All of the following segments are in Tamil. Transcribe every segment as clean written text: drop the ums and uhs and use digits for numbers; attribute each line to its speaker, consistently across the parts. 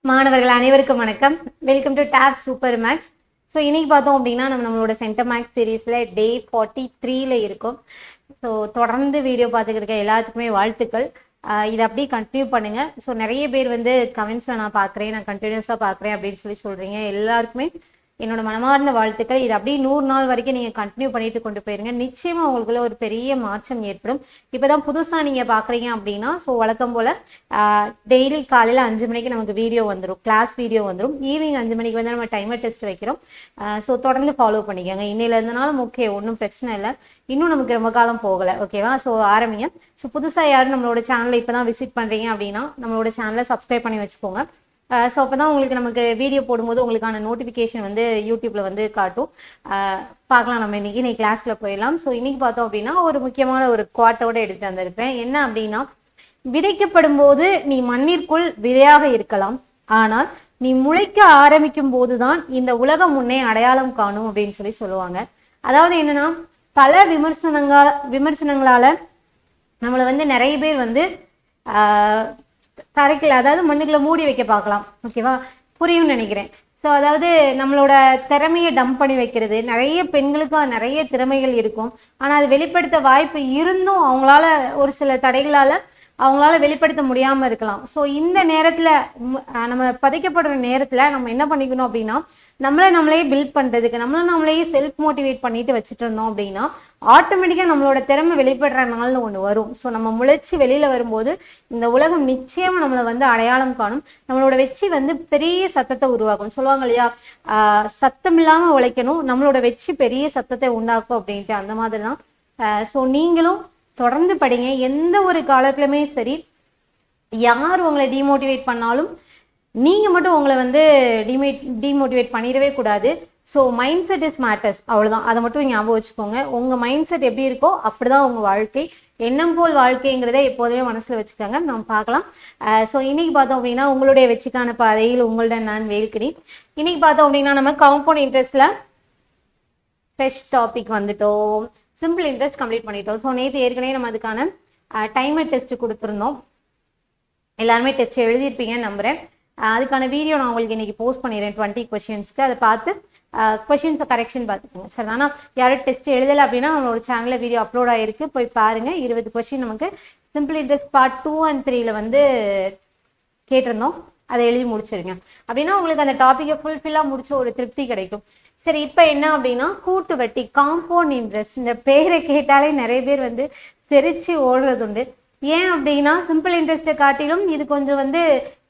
Speaker 1: மாணவர்கள் அனைவருக்கும் வணக்கம். Welcome to top super maths. So இன்னைக்கு பார்த்தோம் அப்படின்னா நம்மளோட சென்டர் மேக்ஸ் சீரீஸில் டே 43ல இருக்கும். ஸோ தொடர்ந்து வீடியோ பார்த்துக்கிட்டு இருக்க எல்லாத்துக்குமே வாழ்த்துக்கள். இதை அப்படியே கண்டினியூ பண்ணுங்க. ஸோ நிறைய பேர் வந்து கமெண்ட்ஸில் நான் பார்க்குறேன், நான் கண்டினியூஸாக பார்க்குறேன் அப்படின்னு சொல்கிறீங்க. எல்லாருக்குமே என்னோட மனமார்ந்த வாழ்த்துக்கள். இது அப்படியே 100 நாள் வரைக்கும் நீங்கள் கண்டினியூ பண்ணிட்டு கொண்டு போயிருங்க. நிச்சயமா உங்களுக்குள்ள ஒரு பெரிய மாற்றம் ஏற்படும். இப்போதான் புதுசாக நீங்கள் பார்க்குறீங்க அப்படின்னா ஸோ வழக்கம் போல் டெய்லி காலையில் 5 மணிக்கு நமக்கு வீடியோ வந்துடும், கிளாஸ் வீடியோ வந்துடும். ஈவினிங் 5 மணிக்கு வந்து நம்ம டைமர் டெஸ்ட் வைக்கிறோம். ஸோ தொடர்ந்து ஃபாலோ பண்ணிக்கோங்க. இன்னையில இருந்தனாலும் ஓகே, ஒன்றும் பிரச்சனை இல்லை. இன்னும் நமக்கு ரொம்ப காலம் போகலை, ஓகேவா? ஸோ ஆரம்பிங்க. ஸோ புதுசாக யாரும் நம்மளோட சேனலை இப்போ தான் விசிட் பண்ணுறீங்க அப்படின்னா நம்மளோட சேனலை சப்ஸ்கிரைப் பண்ணி வச்சுக்கோங்க. ஸோ அப்போ தான் உங்களுக்கு நமக்கு வீடியோ போடும்போது உங்களுக்கான நோட்டிஃபிகேஷன் வந்து யூடியூப்ல வந்து காட்டும். பார்க்கலாம். நம்ம இன்னைக்கு கிளாஸ்ல போயிடலாம். ஸோ இன்னைக்கு பார்த்தோம் அப்படின்னா ஒரு முக்கியமான ஒரு குவாட்டோட எடுத்து வந்திருப்பேன். என்ன அப்படின்னா, விதைக்கப்படும் போது நீ மண்ணிற்குள் விதையாக இருக்கலாம், ஆனால் நீ முளைக்க ஆரம்பிக்கும் போதுதான் இந்த உலகம் முன்னே அடையாளம் காணும் அப்படின்னு சொல்லுவாங்க. அதாவது என்னன்னா, பல விமர்சனங்களால நம்மளை வந்து நிறைய பேர் வந்து தரைக்கல, அதாவது மண்ணுக்குள்ள மூடி வைக்க பார்க்கலாம், ஓகேவா? புரியும்னு நினைக்கிறேன். ஸோ அதாவது நம்மளோட திறமையை டம்ப் பண்ணி வைக்கிறது. நிறைய பெண்களுக்கு நிறைய திறமைகள் இருக்கும், ஆனால் அது வெளிப்படுத்த வாய்ப்பு இருந்தும் அவங்களால ஒரு சில தடைகளால அவங்களால வெளிப்படுத்த முடியாமல் இருக்கலாம். ஸோ இந்த நேரத்தில் நம்ம பதைக்கப்படுற நேரத்தில் நம்ம என்ன பண்ணிக்கணும் அப்படின்னா, நம்மளே பில்ட் பண்ணுறதுக்கு நம்மளையே செல்ஃப் மோட்டிவேட் பண்ணிட்டு வச்சுட்டு இருந்தோம் அப்படின்னா ஆட்டோமேட்டிக்காக நம்மளோட திறமை வெளிப்படுற நாள்னு ஒன்று வரும். ஸோ நம்ம முளைச்சி வெளியில் வரும்போது இந்த உலகம் நிச்சயமாக நம்மளை வந்து அடையாளம் காணும். நம்மளோட வெற்றி வந்து பெரிய சத்தத்தை உருவாக்கும். சொல்லுவாங்க இல்லையா, சத்தம் இல்லாமல் உழைக்கணும், நம்மளோட வெற்றி பெரிய சத்தத்தை உண்டாக்கும் அப்படின்ட்டு. அந்த மாதிரி தான். ஸோ நீங்களும் தொடர்ந்து படிங்க. எந்த ஒரு காலத்துலையுமே சரி, யார் உங்களை டிமோட்டிவேட் பண்ணாலும் நீங்கள் மட்டும் உங்களை வந்து டிமோட்டிவேட் பண்ணிடவே கூடாது. So mind set is matters, அவ்வளோதான். அதை மட்டும் ஞாபகம் வச்சுக்கோங்க. உங்கள் மைண்ட் செட் எப்படி இருக்கோ அப்படிதான் உங்கள் வாழ்க்கை. எண்ணம் போல் வாழ்க்கைங்கிறத எப்போதுமே மனசில் வச்சுக்கோங்க. நம்ம பார்க்கலாம். ஸோ இன்னைக்கு பார்த்தோம் அப்படின்னா உங்களுடைய வெற்றிக்கான பாதையில் உங்களுடன் நான் வேல்கிறேன். இன்னைக்கு பார்த்தோம் அப்படின்னா நம்ம காம்பவுண்ட் இன்ட்ரெஸ்ட்ல ஃப்ரெஷ் டாபிக் வந்துட்டோம். சிம்பிள் இன்ட்ரெஸ்ட் கம்ப்ளீட் பண்ணிட்டோம். ஸோ நேற்று ஏற்கனவே நம்ம அதுக்கான டைமர் டெஸ்ட் கொடுத்துருந்தோம். எல்லாருமே டெஸ்ட் எழுதியிருப்பீங்கன்னு நம்புகிறேன். அதுக்கான வீடியோ நான் உங்களுக்கு இன்னைக்கு போஸ்ட் பண்ணிடுறேன் 20 கொஸ்டின்ஸ்க்கு. அதை பார்த்து கொஸ்டின்ஸை கரெக்ஷன் பார்த்துக்கோங்க. சரி, ஆனால் யாரும் டெஸ்ட் எழுதலை அப்படின்னா நம்மளோட சேனலில் வீடியோ அப்லோட் ஆகிருக்கு, போய் பாருங்கள். 20 கொஸ்டின் நமக்கு சிம்பிள் இன்ட்ரெஸ்ட் பார்ட் 2 and 3ல வந்து கேட்டிருந்தோம். அதை எழுதி முடிச்சிருங்க. அப்படின்னா உங்களுக்கு அந்த டாப்பிக்கை ஃபுல்ஃபில்லாக முடிச்ச ஒரு திருப்தி கிடைக்கும். சரி, இப்போ என்ன அப்படின்னா கூட்டு வட்டி, காம்பவுண்ட் இன்ட்ரெஸ்ட். இந்த பேரை கேட்டாலே நிறைய பேர் வந்து தெரிச்சு ஓடுறது உண்டு. ஏன் அப்படின்னா சிம்பிள் இன்ட்ரெஸ்ட்டை காட்டிலும் இது கொஞ்சம் வந்து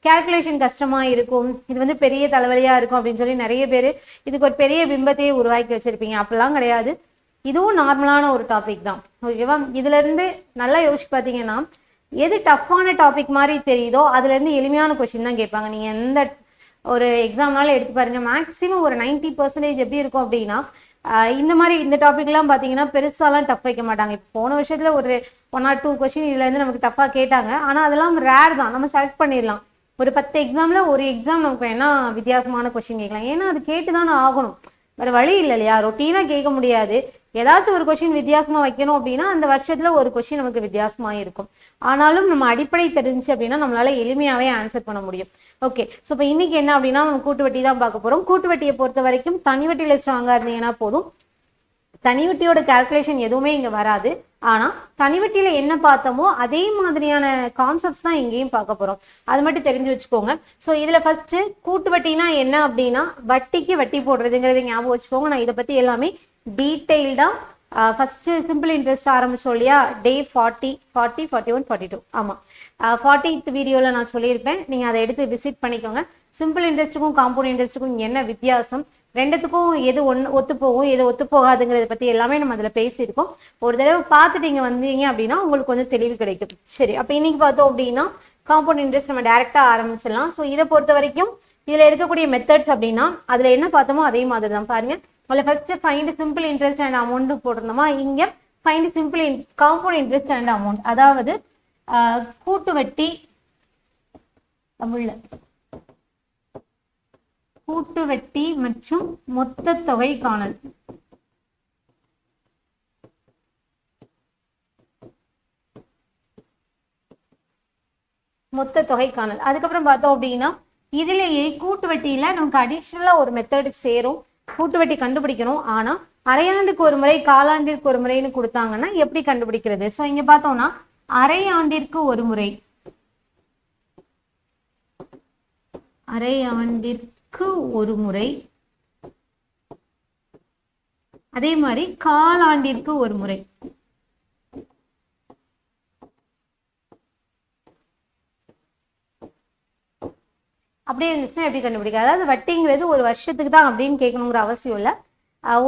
Speaker 1: கேல்குலேஷன் கஷ்டமா இருக்கும், இது வந்து பெரிய தலைவலியா இருக்கும் அப்படின்னு சொல்லி நிறைய பேர் இதுக்கு ஒரு பெரிய பிம்பத்தையே உருவாக்கி வச்சிருப்பீங்க. அப்படிலாம் கிடையாது. இதுவும் நார்மலான ஒரு டாபிக் தான், ஓகேவா? இதுல இருந்து நல்லா யோசிச்சு பார்த்தீங்கன்னா எது டஃப்பான டாபிக் மாதிரி தெரியுதோ அதுல இருந்து எளிமையான கொஸ்டின் தான் கேட்பாங்க. நீங்க எந்த ஒரு எக்ஸாம்னால எடுத்து பாருங்க, மேக்ஸிமம் ஒரு 90% எப்படி இருக்கும் அப்படின்னா இந்த மாதிரி இந்த டாபிக்லாம் பார்த்தீங்கன்னா பெருசாலாம் டஃப் வைக்க மாட்டாங்க. இப்போ போன வருஷத்துல ஒரு 1 or 2 கொஸ்டின் இதுல இருந்து நமக்கு டஃப்பாக கேட்டாங்க. ஆனால் அதெல்லாம் ரேர் தான், நம்ம செலக்ட் பண்ணிடலாம். ஒரு 10 எக்ஸாம்ல ஒரு எக்ஸாம் நமக்கு வேணா வித்தியாசமான கொஸ்டின் கேட்கலாம். ஏன்னா அது கேட்டுதானே ஆகணும், வேற வழி இல்லை இல்லையா? ரொட்டீனா கேட்க முடியாது. ஏதாச்சும் ஒரு கொஸ்டின் வித்தியாசமா வைக்கணும் அப்படின்னா அந்த வருஷத்துல ஒரு கொஸ்டின் நமக்கு வித்தியாசமா இருக்கும். ஆனாலும் நம்ம அடிப்படை தெரிஞ்சு அப்படின்னா நம்மளால எளிமையாவே ஆன்சர் பண்ண முடியும். ஓகே, ஸோ இப்போ இன்னைக்கு என்ன அப்படின்னா நம்ம கூட்டு வட்டி தான் பார்க்க போறோம். கூட்டு வட்டியை பொறுத்த வரைக்கும் தனி வட்டியில ஸ்ட்ராங்கா இருந்தீங்கன்னா போதும். தனி வட்டியோட கால்குலேஷன் எதுவுமே இங்க வராது. ஆனா தனி வட்டியில என்ன பார்த்தோமோ அதே மாதிரியான கான்செப்ட்ஸ் தான் இங்கேயும் பார்க்க போறோம். அது மட்டும் தெரிஞ்சு வச்சுக்கோங்க. ஸோ இதுல ஃபர்ஸ்ட் கூட்டு வட்டினா என்ன அப்படின்னா வட்டிக்கு வட்டி போடுறதுங்கிறது ஞாபகம் வச்சுக்கோங்க. நான் இதை பத்தி எல்லாமே டீட்டெயில்டா ஃபர்ஸ்ட் சிம்பிள் இன்ட்ரெஸ்ட் ஆரம்பிச்சோம் இல்லையா, டே 40, 41, 42, ஆமா 40th வீடியோல நான் சொல்லியிருப்பேன். நீங்க அதை எடுத்து விசிட் பண்ணிக்கோங்க. சிம்பிள் இன்ட்ரெஸ்ட்டுக்கும் காம்பவுண்ட் இன்ட்ரெஸ்ட்டுக்கும் என்ன வித்தியாசம், ரெண்டுத்துக்கும் எது ஒத்து போகும் எது ஒத்து போகாதுங்கிறத பத்தி எல்லாமே நம்ம அதில் பேசியிருக்கோம். ஒரு தடவை பார்த்துட்டு இங்கே வந்தீங்க அப்படின்னா உங்களுக்கு கொஞ்சம் தெளிவு கிடைக்கும். சரி, அப்போ இன்னைக்கு பார்த்தோம் அப்படின்னா காம்பவுண்ட் இன்ட்ரெஸ்ட் நம்ம டைரக்டா ஆரம்பிச்சிடலாம். ஸோ இதை பொறுத்த வரைக்கும் இதுல இருக்கக்கூடிய மெத்தட்ஸ் அப்படின்னா அதுல என்ன பார்த்தோமோ அதே மாதிரி தான். பாருங்க, முதல்ல first find simple interest and amount போட்டிருந்தோமா, இங்க find simple compound interest and amount, அதாவது கூட்டு வட்டி தமிழ்ல கூட்டு வட்டி மற்றும் மொத்த தொகை காணல். மொத்த தொகை காணல். அதுக்கப்புறம் பார்த்தோம் அப்படின்னா இதுலேயே கூட்டு வட்டியில் நமக்கு அடிஷ்னலாக ஒரு மெத்தட் சேரும். கூட்டு வட்டி கண்டுபிடிக்கணும். ஆனால் அரையாண்டுக்கு ஒரு முறை காலாண்டிற்கு ஒரு முறைன்னு கொடுத்தாங்கன்னா எப்படி கண்டுபிடிக்கிறது? ஸோ இங்கே பார்த்தோம்னா அரையாண்டிற்கு ஒரு முறை, அரையாண்டிற்கு ஒரு முறை, அதே மாதிரி காலாண்டிற்கு ஒரு முறை. அப்படியே இருந்துச்சுன்னா எப்படி கண்டுபிடிக்க? அதாவது வட்டிங்கிறது ஒரு வருஷத்துக்கு தான் அப்படின்னு கேட்கணுங்கிற அவசியம் இல்லை.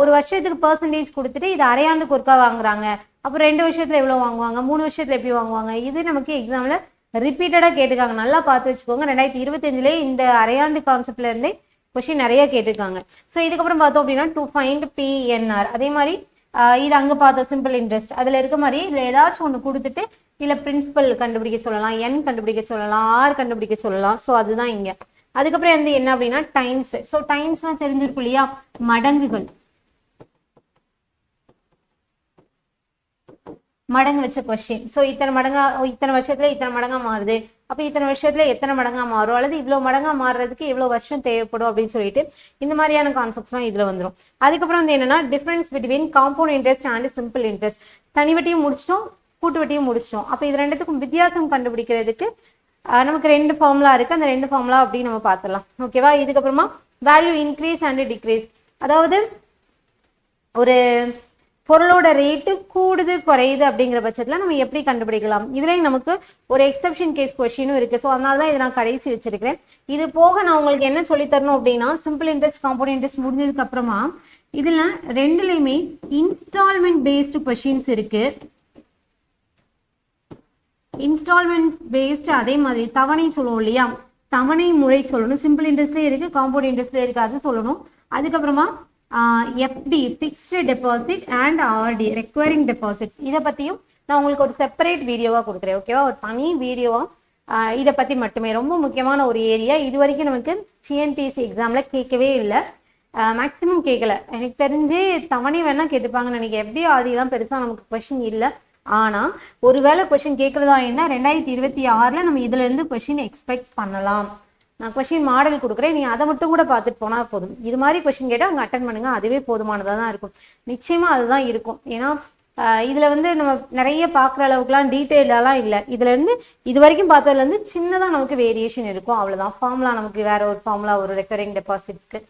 Speaker 1: ஒரு வருஷத்துக்கு பர்சன்டேஜ் கொடுத்துட்டு இது அரையாண்டுக்கு ஒருக்கா வாங்குறாங்க, அப்புறம் 2 வருஷத்துல எவ்வளோ வாங்குவாங்க, 3 வருஷத்துல எப்படி வாங்குவாங்க, இது நமக்கு எக்ஸாம்ல ரிப்பீட்டடாக கேட்டிருக்காங்க. நல்லா பார்த்து வச்சுக்கோங்க. 2025 இந்த அரையாண்டு கான்செப்ட்ல இருந்தே கொஸ்டின் நிறைய கேட்டிருக்காங்க. ஸோ இதுக்கப்புறம் பார்த்தோம் அப்படின்னா டு ஃபைண்ட் PNR. அதே மாதிரி இது அங்கே பார்த்தோம் சிம்பிள் இன்ட்ரெஸ்ட். அதில் இருக்க மாதிரி இதில் ஏதாச்சும் ஒன்று கொடுத்துட்டு இல்லை பிரின்சிபல் கண்டுபிடிக்க சொல்லலாம், N கண்டுபிடிக்க சொல்லலாம், R கண்டுபிடிக்க சொல்லலாம். ஸோ அதுதான் இங்கே. அதுக்கப்புறம் வந்து என்ன அப்படின்னா டைம்ஸ். ஸோ டைம்ஸ்லாம் தெரிஞ்சிருக்கும் இல்லையா, மடங்குகள், மடங்கு வச்ச கொஸ்டின். ஸோ இத்தனை மடங்கா, இத்தனை வருஷத்துல இத்தனை மடங்கா மாறுது, அப்போ இத்தனை வருஷத்துல எத்தனை மடங்கா மாறும், அல்லது இவ்வளோ மடங்கா மாறுறதுக்கு எவ்வளோ வருஷம் தேவைப்படும் அப்படின்னு சொல்லிட்டு இந்த மாதிரியான கான்செப்ட்ஸ்லாம் இதில் வந்துடும். அதுக்கப்புறம் வந்து என்னன்னா difference between compound interest and simple interest. தனி வட்டியும் முடிச்சிட்டோம், கூட்டு வட்டியும் முடிச்சிட்டோம். அப்போ இது ரெண்டுத்துக்கும் வித்தியாசம் கண்டுபிடிக்கிறதுக்கு நமக்கு 2 ஃபார்முலா இருக்கு. அந்த 2 ஃபார்முலா அப்படின்னு நம்ம பார்த்துடலாம். ஓகேவா? இதுக்கப்புறமா வேல்யூ இன்க்ரீஸ் அண்ட் டிக்ரீஸ். அதாவது ஒரு பொருளோட ரேட்டு கூடுது குறையுது அப்படிங்கிற பட்சத்தில் நம்ம எப்படி கண்டுபிடிக்கலாம்? இதுலேயும் நமக்கு ஒரு எக்ஸப்ஷன் கேஸ் கொஸ்டினும் இருக்குது. ஸோ அதனால தான் இதை நான் கடைசி வச்சிருக்கிறேன். இது போக நான் உங்களுக்கு என்ன சொல்லித்தரணும் அப்படின்னா சிம்பிள் இன்ட்ரெஸ்ட், காம்பவுண்ட் இன்ட்ரெஸ்ட் முடிஞ்சதுக்கு அப்புறமா இதில் ரெண்டுலேயுமே இன்ஸ்டால்மெண்ட் பேஸ்டு கொஸ்டின்ஸ் இருக்கு. இன்ஸ்டால்மெண்ட் பேஸ்டு, அதே மாதிரி தவணை சொல்லுவோம் இல்லையா, தவணை முறை சொல்லணும். சிம்பிள் இன்ட்ரெஸ்ட்லேயே இருக்கு, காம்பவுண்ட் இன்ட்ரெஸ்ட்லேயே இருக்கு, அது சொல்லணும். அதுக்கப்புறமா FD fixed deposit and RD requiring deposit, இதை பற்றியும் நான் உங்களுக்கு ஒரு செப்பரேட் வீடியோவாக கொடுக்குறேன். ஓகேவா? ஒரு தனி வீடியோவாக இதை பற்றி மட்டுமே. ரொம்ப முக்கியமான ஒரு ஏரியா. இது வரைக்கும் நமக்கு TNPSC எக்ஸாமில் கேட்கவே இல்லை, மேக்ஸிமம் கேட்கல. எனக்கு தெரிஞ்சு தவணை வேணா கேட்டுப்பாங்கன்னு நினைக்கிறேன். FD RDலாம் பெருசாக நமக்கு கொஷின் இல்லை. ஆனால் ஒருவேளை கொஷின் கேட்குறதா என்ன 2026 நம்ம இதுலேருந்து கொஷின் எக்ஸ்பெக்ட் பண்ணலாம். நான் கொஷின் மாடல் கொடுக்குறேன், நீ அதை மட்டும் கூட பார்த்துட்டு போனால் போதும். இது மாதிரி கொஷின் கேட்டால் அவங்க அட்டன் பண்ணுங்க, அதுவே போதுமானதாக தான் இருக்கும். நிச்சயமாக அதுதான் இருக்கும். ஏன்னா இதில் வந்து நம்ம நிறைய பார்க்குற அளவுக்குலாம் டீட்டெயிலெலாம் இல்லை. இதுலேருந்து இது வரைக்கும் பார்த்ததுலேருந்து சின்னதாக நமக்கு வேரியேஷன் இருக்கும், அவ்வளோதான். ஃபார்முலா நமக்கு வேற ஒரு ஃபார்முலா, ஒரு ரெக்கரிங் டெபாசிட்க்கு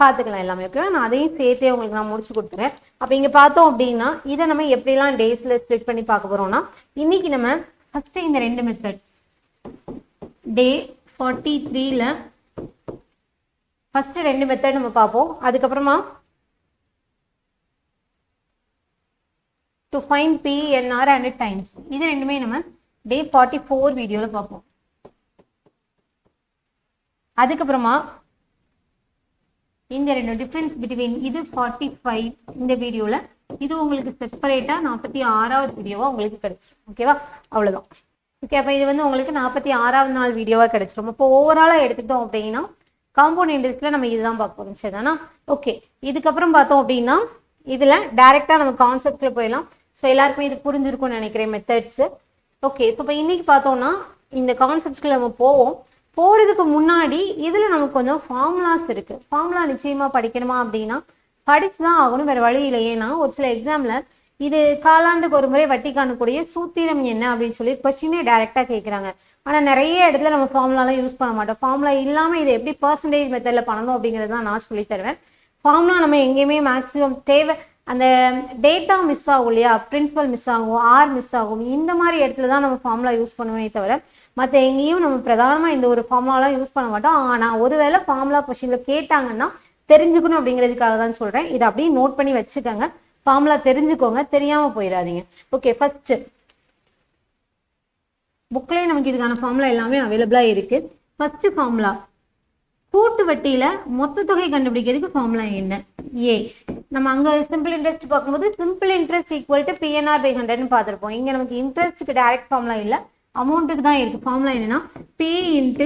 Speaker 1: பார்த்துக்கலாம் எல்லாமே. ஓகேவா? நான் அதையும் சேர்த்தே உங்களுக்கு நான் முடிச்சு கொடுத்துறேன். அப்போ இங்கே பார்த்தோம் அப்படின்னா இதை நம்ம எப்படிலாம் டேஸில் ஸ்ப்ளிட் பண்ணி பார்க்க போகிறோம்னா, இன்னைக்கு நம்ம ஃபஸ்ட்டு இந்த 2 மெத்தட் டே 43ல ஃபர்ஸ்ட் 2 மெத்தட் நம்ம பார்ப்போம். அதுக்கப்புறமா to find PNR and times, இது ரெண்டுமே நம்ம டே 44 வீடியோவில் பார்ப்போம். அதுக்கப்புறமா இந்த 2 டிஃபரன்ஸ் பிட்வீன், இது 45 இந்த வீடியோவில், இது உங்களுக்கு செப்பரேட்டாக 46வது வீடியோவாக உங்களுக்கு கிடைச்சிடும். ஓகேவா? அவ்வளோதான். ஓகே, அப்போ இது வந்து உங்களுக்கு 46வது நாள் வீடியோவாக கிடைச்சிடும். இப்போ ஓவராலாக எடுத்துக்கிட்டோம் அப்படின்னா காம்பவுண்ட் இன்ட்ரெஸ்ட்டில் நம்ம இதுதான் பார்க்க போகிறோம். சரிதானா? ஓகே, இதுக்கப்புறம் பார்த்தோம் அப்படின்னா இதில் டைரெக்டாக நம்ம கான்செப்டில் போயிடலாம். ஸோ எல்லாருக்குமே இது புரிஞ்சிருக்கும்னு நினைக்கிறேன் மெத்தட்ஸு. ஓகே, ஸோ இப்போ இன்னைக்கு பார்த்தோம்னா இந்த கான்செப்ட்ஸ்குள்ள நம்ம போவோம். போகிறதுக்கு முன்னாடி இதில் நமக்கு கொஞ்சம் ஃபார்முலாஸ் இருக்குது. ஃபார்முலா நிச்சயமாக படிக்கணுமா அப்படின்னா படித்து தான் ஆகணும், வேறு வழி இல்லை. ஏன்னா ஒரு சில எக்ஸாமில் இது காலாண்டுக்கு ஒரு முறை வட்டி காணக்கூடிய சூத்திரம் என்ன அப்படின்னு சொல்லி கொஸ்டினே டைரெக்டாக கேட்குறாங்க. ஆனால் நிறைய இடத்துல நம்ம ஃபார்முலாலாம் யூஸ் பண்ண மாட்டோம். ஃபார்முலா இல்லாமல் இதை எப்படி பர்சன்டேஜ் மெத்தடில் பண்ணணும் அப்படிங்கிறது தான் நான் சொல்லி தருவேன். ஃபார்முலா நம்ம எங்கேயுமே மேக்ஸிமம் தேவை, அந்த டேட்டா மிஸ் ஆகும் இல்லையா, பிரின்சிபல் மிஸ் ஆகும், R மிஸ் ஆகும், இந்த மாதிரி இடத்துல தான் நம்ம ஃபார்முலா யூஸ் பண்ணுவே தவிர மற்ற எங்கேயும் நம்ம பிரதானமாக இந்த ஒரு ஃபார்முலாலாம் யூஸ் பண்ண மாட்டோம். ஆனால் ஒருவேளை ஃபார்முலா கொஸ்டினில் கேட்டாங்கன்னா தெரிஞ்சுக்கணும் அப்படிங்கிறதுக்காக தான் சொல்கிறேன். இதை அப்படியே நோட் பண்ணி வச்சுக்கோங்க, ஃபார்முலா தெரிஞ்சுக்கோங்க, தெரியாமல் போயிடாதீங்க. ஓகே, ஃபர்ஸ்ட் புக்லேயே நமக்கு இதுக்கான ஃபார்முலா எல்லாமே அவைலபிளாக இருக்குது. ஃபர்ஸ்ட் ஃபார்முலா, கூட்டு வட்டியில மொத்த தொகை கண்டுபிடிக்கிறதுக்கு ஃபார்முலா என்ன? ஏ, நம்ம அங்க சிம்பிள் இன்ட்ரெஸ்ட் பார்க்கும்போது simple interest equal to PNR by 100ன்னு பார்த்துருப்போம். இங்க நமக்கு இன்ட்ரெஸ்ட்டுக்கு டைரக்ட் ஃபார்முலா இல்லை, அமௌண்ட்டுக்கு தான் இருக்கு. ஃபார்முலா என்னன்னா P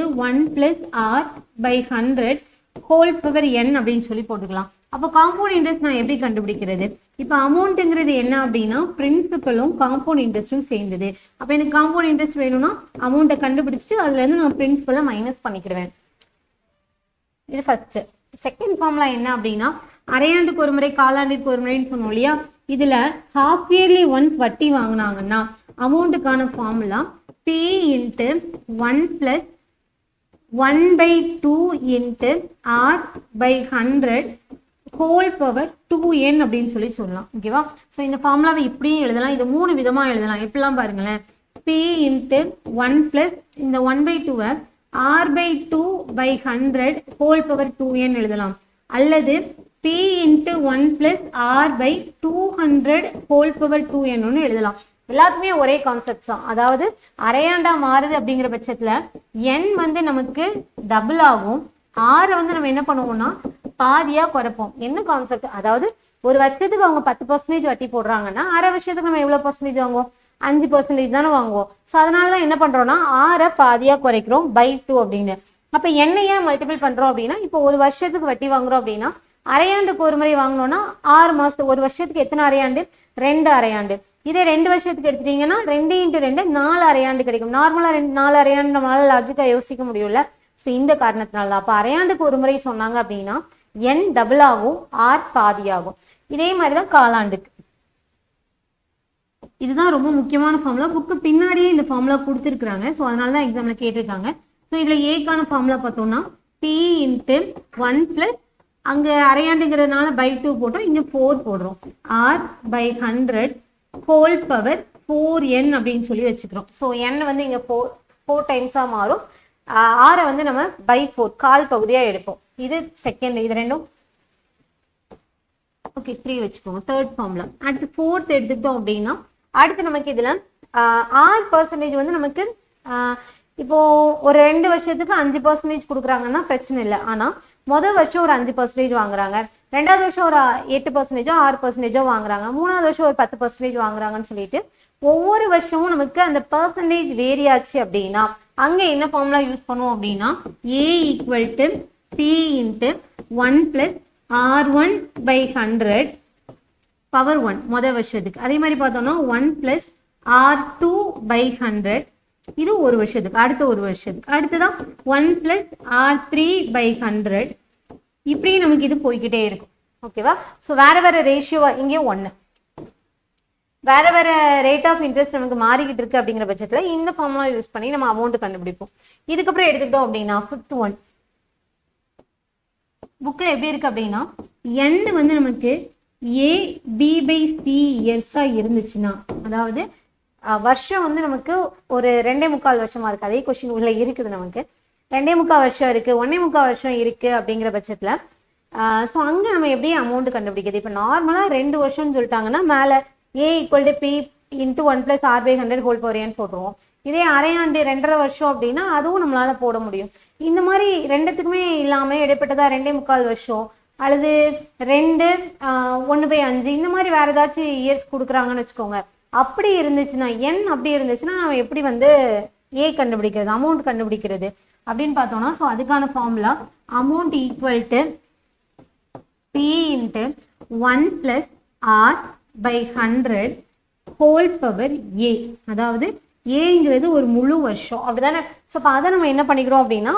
Speaker 1: × 1 + R by 100 whole power n அப்படின்னு சொல்லி போட்டுக்கலாம். அப்போ காம்பவுண்ட் இன்ட்ரெஸ்ட் நான் எப்படி கண்டுபிடிக்கிறது? இப்போ அமௌண்ட்டுங்கிறது என்ன அப்படின்னா பிரின்சிபலும் காம்பவுண்ட் இன்ட்ரெஸ்ட்டும் சேர்ந்தது. அப்போ எனக்கு காம்பவுண்ட் இன்ட்ரெஸ்ட் வேணும்னா அமௌண்ட்டை கண்டுபிடிச்சிட்டு அதுல இருந்து நான் பிரின்சிபலை மைனஸ் பண்ணிக்கிடுவேன். இது ஃபர்ஸ்ட். செகண்ட் ஃபார்முலா என்ன அப்படின்னா அரையாண்டுக்கு ஒரு முறை காலாண்டுக்கு ஒரு முறைன்னு சொன்னோம் இல்லையா, இதுல ஹாஃப் இயர்லி ஒன்ஸ் வட்டி வாங்கினாங்கன்னா அமௌண்ட்டுக்கான formula P into 1 + 1/2 into R/100 whole power 2n அப்படின்னு சொல்லலாம். ஓகேவா? ஸோ இந்த ஃபார்முலாவை இப்படியும் எழுதலாம், இது 3 விதமா எழுதலாம். எப்படிலாம் பாருங்களேன், P இன்ட்டு 1 + இந்த 1/2 R/2/100 ஹோல் பவர் 2n எழுதலாம். அல்லது P into 1 + R/200 whole power 2n ஒன்று எழுதலாம். எல்லாத்துக்குமே ஒரே கான்செப்ட் தான். அதாவது அரையாண்டா மாறுது அப்படிங்கிற பட்சத்துல n வந்து நமக்கு டபுள் ஆகும், R வந்து நம்ம என்ன பண்ணுவோம்னா பாதியா குறைப்போம். என்ன கான்செப்ட், அதாவது ஒரு வருஷத்துக்கு அவங்க 10% வட்டி போடுறாங்கன்னா அரை வருஷத்துக்கு நம்ம எவ்வளவு பர்சன்டேஜ் வாங்குவோம், 5% தானே வாங்குவோம். ஸோ அதனாலதான் என்ன பண்றோம்னா R பாதியா குறைக்கிறோம் /2 அப்படின்னு. அப்ப என்னையா மல்டிபிள் பண்றோம் அப்படின்னா, இப்போ ஒரு வருஷத்துக்கு வட்டி வாங்குறோம் அப்படின்னா அரையாண்டுக்கு ஒரு முறை வாங்கினோம்னா 6 மாசத்துக்கு, ஒரு வருஷத்துக்கு எத்தனை அரையாண்டு, 2 அரையாண்டு. இதே 2 வருஷத்துக்கு எடுத்துட்டீங்கன்னா 2 × 2 4 அரையாண்டு கிடைக்கும். நார்மலா 4 அரையாண்டு நம்மளால லாஜிக்கா யோசிக்க முடியும்ல. ஸோ இந்த காரணத்தினால தான் அப்ப அரையாண்டுக்கு ஒரு முறை சொன்னாங்க அப்படின்னா n டபுள் ஆகும், R பாதியாகும். இதே மாதிரிதான் காலாண்டுக்கு. இதுதான் ரொம்ப முக்கியமான ஃபார்முலா. புக்கு பின்னாடியே இந்த ஃபார்முலா கொடுத்துருக்காங்க. ஸோ அதனால தான் எக்ஸாம்ல கேட்டிருக்காங்க. ஸோ இதுல ஏக்கான ஃபார்முலா பார்த்தோம்னா P இன்ட்டு 1 + அங்க அரையாண்டுங்கிறதுனால /2 போட்டோம், இங்க 4 போடுறோம், R/100 ஹோல் பவர் 4n அப்படின்னு சொல்லி வச்சுக்கிறோம். ஸோ n வந்து இங்க 4 டைம்ஸா மாறும். R வந்து நம்ம /4 கால் பகுதியா எடுப்போம். இது செகண்ட். இது ரெண்டும் ஓகே 3 வச்சுக்கோங்க. Third formula. அடுத்து ஃபோர்த் எடுத்துக்கிட்டோம் அப்படின்னா அடுத்து நமக்கு இதுல R% வந்து நமக்கு இப்போ ஒரு 2 வருஷத்துக்கு 5% கொடுக்குறாங்கன்னா பிரச்சனை இல்லை. ஆனா முதல் வருஷம் ஒரு 5% வாங்குறாங்க, ரெண்டாவது வருஷம் ஒரு 8% 6% வாங்குறாங்க, மூணாவது வருஷம் ஒரு 10% வாங்குறாங்கன்னு சொல்லிட்டு ஒவ்வொரு வருஷமும் நமக்கு அந்த பர்சன்டேஜ் வேரி ஆச்சு அப்படின்னா அங்க என்ன ஃபார்முலா யூஸ் பண்ணுவோம் அப்படின்னா A = P into 1 + R1/100 power 1 முதல் வருஷத்துக்கு. அதே மாதிரி பார்த்தோம்னா 1 + R2/100 இது ஒரு வருஷத்துக்கு. அடுத்த ஒரு வருஷத்துக்கு அடுத்துதான் 1 + R3/100. இப்படி நமக்கு இது போய்கிட்டே இருக்கும். ஓகேவா? ஸோ வேற வேற ரேஷியோவா இங்கே 1 வேற வேற ரேட் ஆஃப் இன்ட்ரெஸ்ட் நமக்கு மாறிக்கிட்டு இருக்கு அப்படிங்கிற பட்சத்துல இந்த ஃபார்முலா யூஸ் பண்ணி நம்ம அமௌண்ட் கண்டுபிடிப்போம். இதுக்கப்புறம் எடுத்துக்கிட்டோம் அப்படின்னா 5th ஒன் புக்ல எப்படி இருக்கு அப்படின்னா n வந்து நமக்கு A/B/C இயர்ஸா இருந்துச்சுன்னா, அதாவது வருஷம் வந்து நமக்கு ஒரு 2.25 வருஷமா இருக்கு. அதே கொஸ்டின் உள்ள இருக்குது, நமக்கு 2.25 வருஷம் இருக்கு, 1.25 வருஷம் இருக்கு அப்படிங்கிற பட்சத்துல ஸோ அங்க நம்ம எப்படி அமௌண்ட் கண்டுபிடிக்கிறது? இப்போ நார்மலா 2 வருஷம்னு சொல்லிட்டாங்கன்னா மேல A = P into 1 + R/100 whole power n போட்டுருவோம். இதே அரையாண்டு 2.5 வருஷம் அப்படின்னா அதுவும் நம்மளால போட முடியும். இந்த மாதிரி ரெண்டுத்துக்குமே இல்லாம இடைப்பட்டதா 2.25 வருஷம் அல்லது 2 1/5 இந்த மாதிரி வேற ஏதாச்சும் இயர்ஸ் கொடுக்குறாங்கன்னு வச்சுக்கோங்க. அப்படி இருந்துச்சுன்னா n அப்படி இருந்துச்சுன்னா நம்ம எப்படி வந்து A கண்டுபிடிக்கிறது, அமௌண்ட் கண்டுபிடிக்கிறது அப்படின்னு பார்த்தோம்னா ஸோ அதுக்கான formula amount = P into 1 + R/100 whole power A. அதாவது ஏங்கிறது ஒரு முழு வருஷம் அப்படிதானே. ஸோ அப்போ அதை நம்ம என்ன பண்ணிக்கிறோம் அப்படின்னா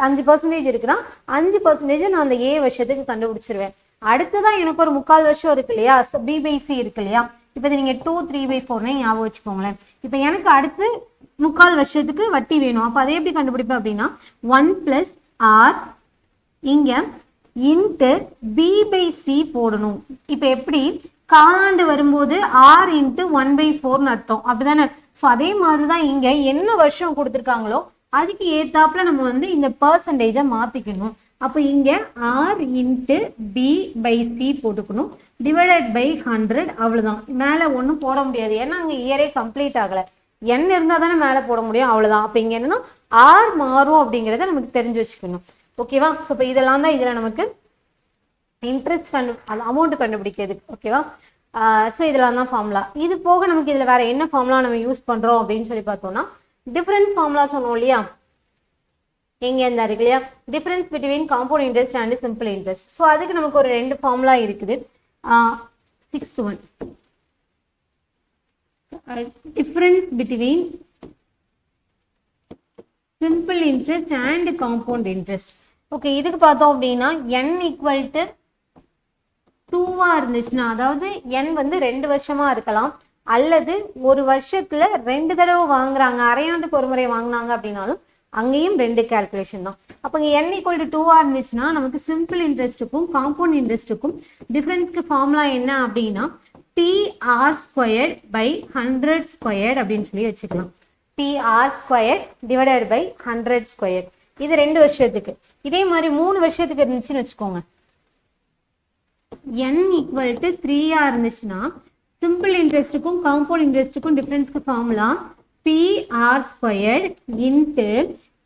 Speaker 1: 5% இருக்குன்னா 5% நான் அந்த A வருஷத்துக்கு கண்டுபிடிச்சிருவேன். அடுத்ததான் எனக்கு ஒரு 3/4 வருஷம் இருக்கு இல்லையா, B/C இருக்கு இல்லையா. இப்போ நீங்க 2 3/4 ஞாபகம் வச்சுக்கோங்களேன். இப்போ எனக்கு அடுத்து 3/4 வருஷத்துக்கு வட்டி வேணும். அப்போ அதை எப்படி கண்டுபிடிப்பேன் அப்படின்னா 1 + R இங்க இன்ட்டு B/C போடணும். இப்போ எப்படி காலாண்டு வரும்போது R × 1/4 அர்த்தம் அப்படிதானே. ஸோ அதே மாதிரிதான் இங்க என்ன வருஷம் கொடுத்துருக்காங்களோ அதுக்கு ஏத்தாப்புல நம்ம வந்து இந்த பர்சன்டேஜை மாத்திக்கணும். அப்போ இங்க R × B/C போட்டுக்கணும் /100. அவ்வளவுதான், மேல ஒன்றும் போட முடியாது. ஏன்னா அங்க இயரே கம்ப்ளீட் ஆகல. n இருந்தா தானே மேல போட முடியும், அவ்வளவுதான். அப்ப இங்க என்னன்னா R மாறும் அப்படிங்கிறத நமக்கு தெரிஞ்சு வச்சுக்கணும். ஓகேவா? ஸோ இப்போ இதெல்லாம் தான் இதுல நமக்கு இன்ட்ரெஸ்ட் அமௌண்ட் கண்டுபிடிக்கிறது. ஓகேவா? ஸோ இதெல்லாம் தான் ஃபார்முலா. இது போக நமக்கு இதுல வேற என்ன ஃபார்முலா நம்ம யூஸ் பண்றோம் அப்படின்னு சொல்லி பார்த்தோம்னா டிஃபரன்ஸ் ஃபார்முலா சொன்னோம் இல்லையா, எங்க இருந்தா இருக்கு இல்லையா, difference between compound interest and simple interest. So அதுக்கு நமக்கு ஒரு 2 ஃபார்முலா இருக்குது. 6th one difference between simple interest and compound interest. Okay, இதுக்கு பார்த்தோம் அப்படின்னா n ஈக்குவல் டு 2 இருந்துச்சுன்னா, அதாவது n வந்து 2 வருஷமா இருக்கலாம், அல்லது ஒரு வருஷத்துல 2 தடவை வாங்குறாங்க, அரையாண்டுக்கு ஒரு முறை வாங்கினாங்க அப்படின்னாலும் அங்கேயும் 2 கால்குலேஷன் தான். அப்போ இங்கே n ஈக்குவல் டு 2 இருந்துச்சுன்னா நமக்கு சிம்பிள் இன்ட்ரெஸ்ட்டுக்கும் காம்பவுண்ட் இன்ட்ரெஸ்ட்டுக்கும் டிஃபரன்ஸ்க்கு ஃபார்முலா என்ன அப்படின்னா PR ஸ்கொயர்ட் பை 100 ஸ்கொயர்ட் அப்படின்னு சொல்லி வச்சுக்கலாம். PR squared divided by 100 squared. இது 2 வருஷத்துக்கு. இதே மாதிரி 3 வருஷத்துக்கு இருந்துச்சுன்னு வச்சுக்கோங்க. n ஈக்குவல் டு 3 இருந்துச்சுன்னா சிம்பிள் இன்ட்ரெஸ்ட்டுக்கும் காம்பவுண்ட் இன்ட்ரெஸ்ட்டுக்கும் டிஃபரன்ஸ்க்கு formula PR squared into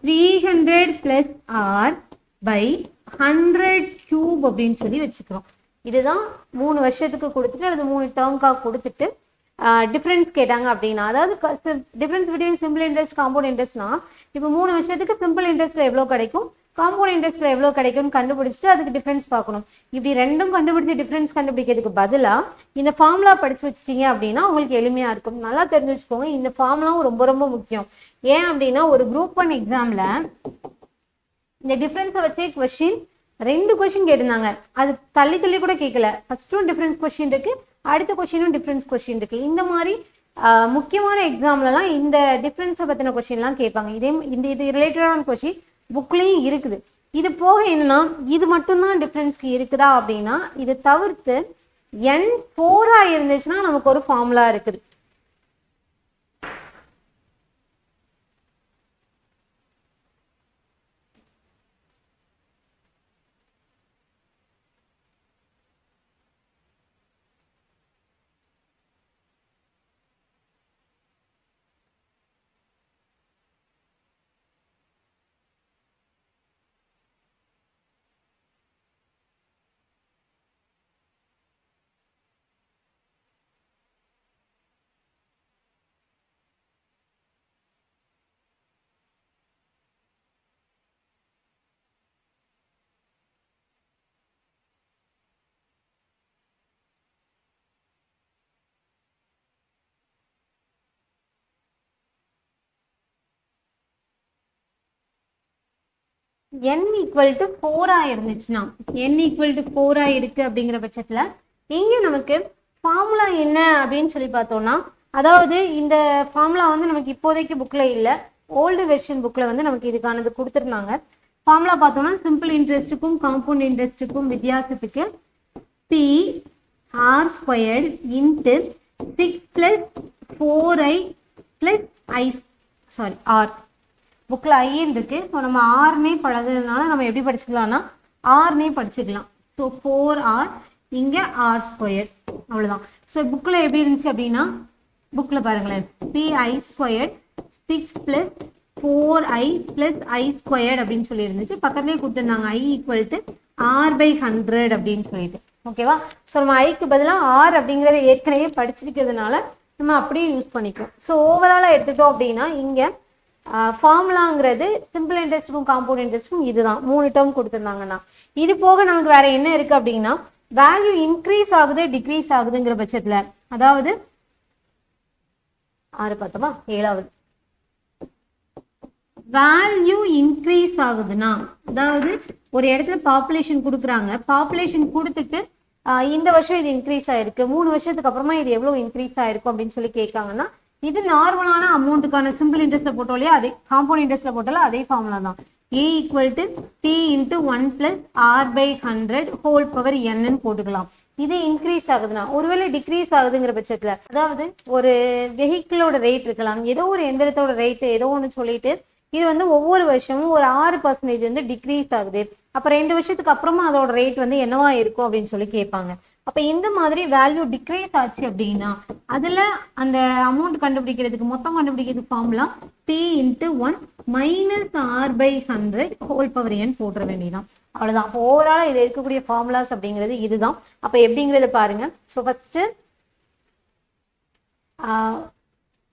Speaker 1: 300 plus R by 100 cube அப்படின்னு சொல்லி வச்சுக்கிறோம். இதுதான் 3 வருஷத்துக்கு கொடுத்துட்டு அல்லது 3 டேர்முக்காக கொடுத்துட்டு டிஃப்ரென்ஸ் கேட்டாங்க அப்படின்னா, அதாவது difference between simple interest compound இன்ட்ரெஸ்ட்னா இப்போ 3 வருஷத்துக்கு சிம்பிள் இன்ட்ரெஸ்ட்ல எவ்வளோ கிடைக்கும், காம்பவுண்ட் இன்ட்ரெஸ்ட்ல எவ்வளோ கிடைக்கும்னு கண்டுபிடிச்சிட்டு அதுக்கு டிஃப்ரென்ஸ் பார்க்கணும். இப்படி ரெண்டும் கண்டுபிடிச்சி டிஃப்ரென்ஸ் கண்டுபிடிக்கிறதுக்கு பதிலாக இந்த ஃபார்முலா படிச்சு வச்சிட்டீங்க அப்படின்னா உங்களுக்கு எளிமையா இருக்கும். நல்லா தெரிஞ்சு வச்சுக்கோங்க, இந்த ஃபார்முலாவும் ரொம்ப ரொம்ப முக்கியம். ஏன் அப்படின்னா ஒரு குரூப் 1 எக்ஸாம்ல இந்த டிஃப்ரென்ஸை வச்சே கொஸ்டின் 2 கொஸ்டின் கேட்டிருந்தாங்க. அது தள்ளி தள்ளி கூட கேட்கல. ஃபர்ஸ்ட்டும் டிஃப்ரென்ஸ் கொஸ்டின் இருக்கு, அடுத்த கொஸ்டினும் டிஃப்ரென்ஸ் கொஸ்டின் இருக்கு. இந்த மாதிரி முக்கியமான எக்ஸாம்லலாம் இந்த டிஃப்ரென்ஸை பற்றின கொஸ்டின்லாம் கேட்பாங்க. இது ரிலேட்டடான கொஸ்டின் புக்லேயும் இருக்குது. இது போக என்னன்னா இது மட்டும்தான் டிஃப்ரென்ஸ்க்கு இருக்குதா அப்படின்னா இது தவிர்த்து n4 இருந்துச்சுன்னா நமக்கு ஒரு ஃபார்முலா இருக்குது. n ஈக்குவல் டு 4 இருந்துச்சுன்னா, n ஈக்குவல் டு 4 இருக்கு அப்படிங்கிற பட்சத்துல இங்க நமக்கு ஃபார்முலா என்ன அப்படின்னு சொல்லி பார்த்தோம்னா, அதாவது இந்த ஃபார்முலா வந்து நமக்கு இப்போதைக்கு புக்ல இல்ல, ஓல்டு வெர்ஷன் புக்ல வந்து நமக்கு இதுக்கானது கொடுத்துருந்தாங்க. ஃபார்முலா பார்த்தோம்னா சிம்பிள் இன்ட்ரெஸ்ட்டுக்கும் காம்பவுண்ட் இன்ட்ரெஸ்ட்டுக்கும் வித்தியாசத்துக்கு PR squared into 6 plus 4i plus R புக்கில் ஐன்னு இருக்கு. ஸோ நம்ம ஆர்னே பழகுறதுனால நம்ம எப்படி படிச்சுக்கலாம்னா ஆர்னே படிச்சுக்கலாம். ஸோ 4R இங்கே R ஸ்கொயர், அவ்வளோதான். ஸோ புக்கில் எப்படி இருந்துச்சு அப்படின்னா புக்கில் பாருங்களேன், PI square 6 plus 4i plus I square அப்படின்னு சொல்லி இருந்துச்சு. பக்கத்துலேயே கொடுத்துருந்தாங்க I ஈக்குவல் டு R/100 அப்படின்னு சொல்லிட்டு. ஓகேவா? ஸோ நம்ம ஐக்கு பதிலாக R அப்படிங்கிறத ஏற்கனவே படிச்சிருக்கிறதுனால நம்ம அப்படியே யூஸ் பண்ணிக்கிறோம். ஸோ ஓவராலாக எடுத்துட்டோம் அப்படின்னா இங்கே ஃபார்முலாங்கிறது சிம்பிள் இன்ட்ரெஸ்ட்டுக்கும் காம்பவுண்ட் இன்ட்ரெஸ்ட்டுக்கும் இதுதான் 3 டேர்ம் கொடுத்துருந்தாங்கன்னா. இது போக நமக்கு வேற என்ன இருக்கு அப்படின்னா வேல்யூ இன்க்ரீஸ் ஆகுது டிக்ரீஸ் ஆகுதுங்கிற பட்சத்துல, அதாவது 6 பார்த்தோமா 7வது வேல்யூ இன்க்ரீஸ் ஆகுதுன்னா, அதாவது ஒரு இடத்துல பாப்புலேஷன் கொடுக்குறாங்க, பாப்புலேஷன் கொடுத்துட்டு இந்த வருஷம் இது இன்க்ரீஸ் ஆயிருக்கு, 3 வருஷத்துக்கு அப்புறமா இது எவ்வளவு இன்க்ரீஸ் ஆயிருக்கும் அப்படின்னு சொல்லி கேட்காங்கன்னா இது நார்மலான அமௌண்ட்டுக்கான சிம்பிள் இன்ட்ரெஸ்ட்ல போட்டோம், அதே காம்பவுண்ட் இன்ட்ரெஸ்ட்ல போட்டாலும் அதே ஃபார்முலா தான். A equal to P into 1 plus R/100 whole power n போட்டுக்கலாம். இது இன்க்ரீஸ் ஆகுதுன்னா, ஒருவேளை டிக்ரீஸ் ஆகுதுங்கிற பட்சத்துல, அதாவது ஒரு வெஹிக்கிளோட ரேட் இருக்கலாம், ஏதோ ஒரு எந்திரத்தோட ரேட் ஏதோ ஒன்று சொல்லிட்டு இது வந்து ஒவ்வொரு வருஷமும் ஒரு 6% வந்து டிக்ரீஸ் ஆகுது, அப்போ 2 வருஷத்துக்கு அப்புறமா அதோட ரேட் வந்து என்னவா இருக்கும் அப்படின்னு சொல்லி கேட்பாங்க. அப்போ இந்த மாதிரி வேல்யூ டிக்ரீஸ் ஆச்சு அப்படின்னா அதில் அந்த அமௌண்ட் கண்டுபிடிக்கிறதுக்கு மொத்தம் கண்டுபிடிக்கிறதுக்கு formula P into 1 minus R/100 whole power n போட்டுற வேண்டியதான். அவ்வளோதான். அப்போ ஓவராலாக இது இருக்கக்கூடிய ஃபார்முலாஸ் அப்படிங்கிறது இதுதான். அப்போ எப்படிங்கிறத பாருங்க. ஸோ ஃபர்ஸ்ட்டு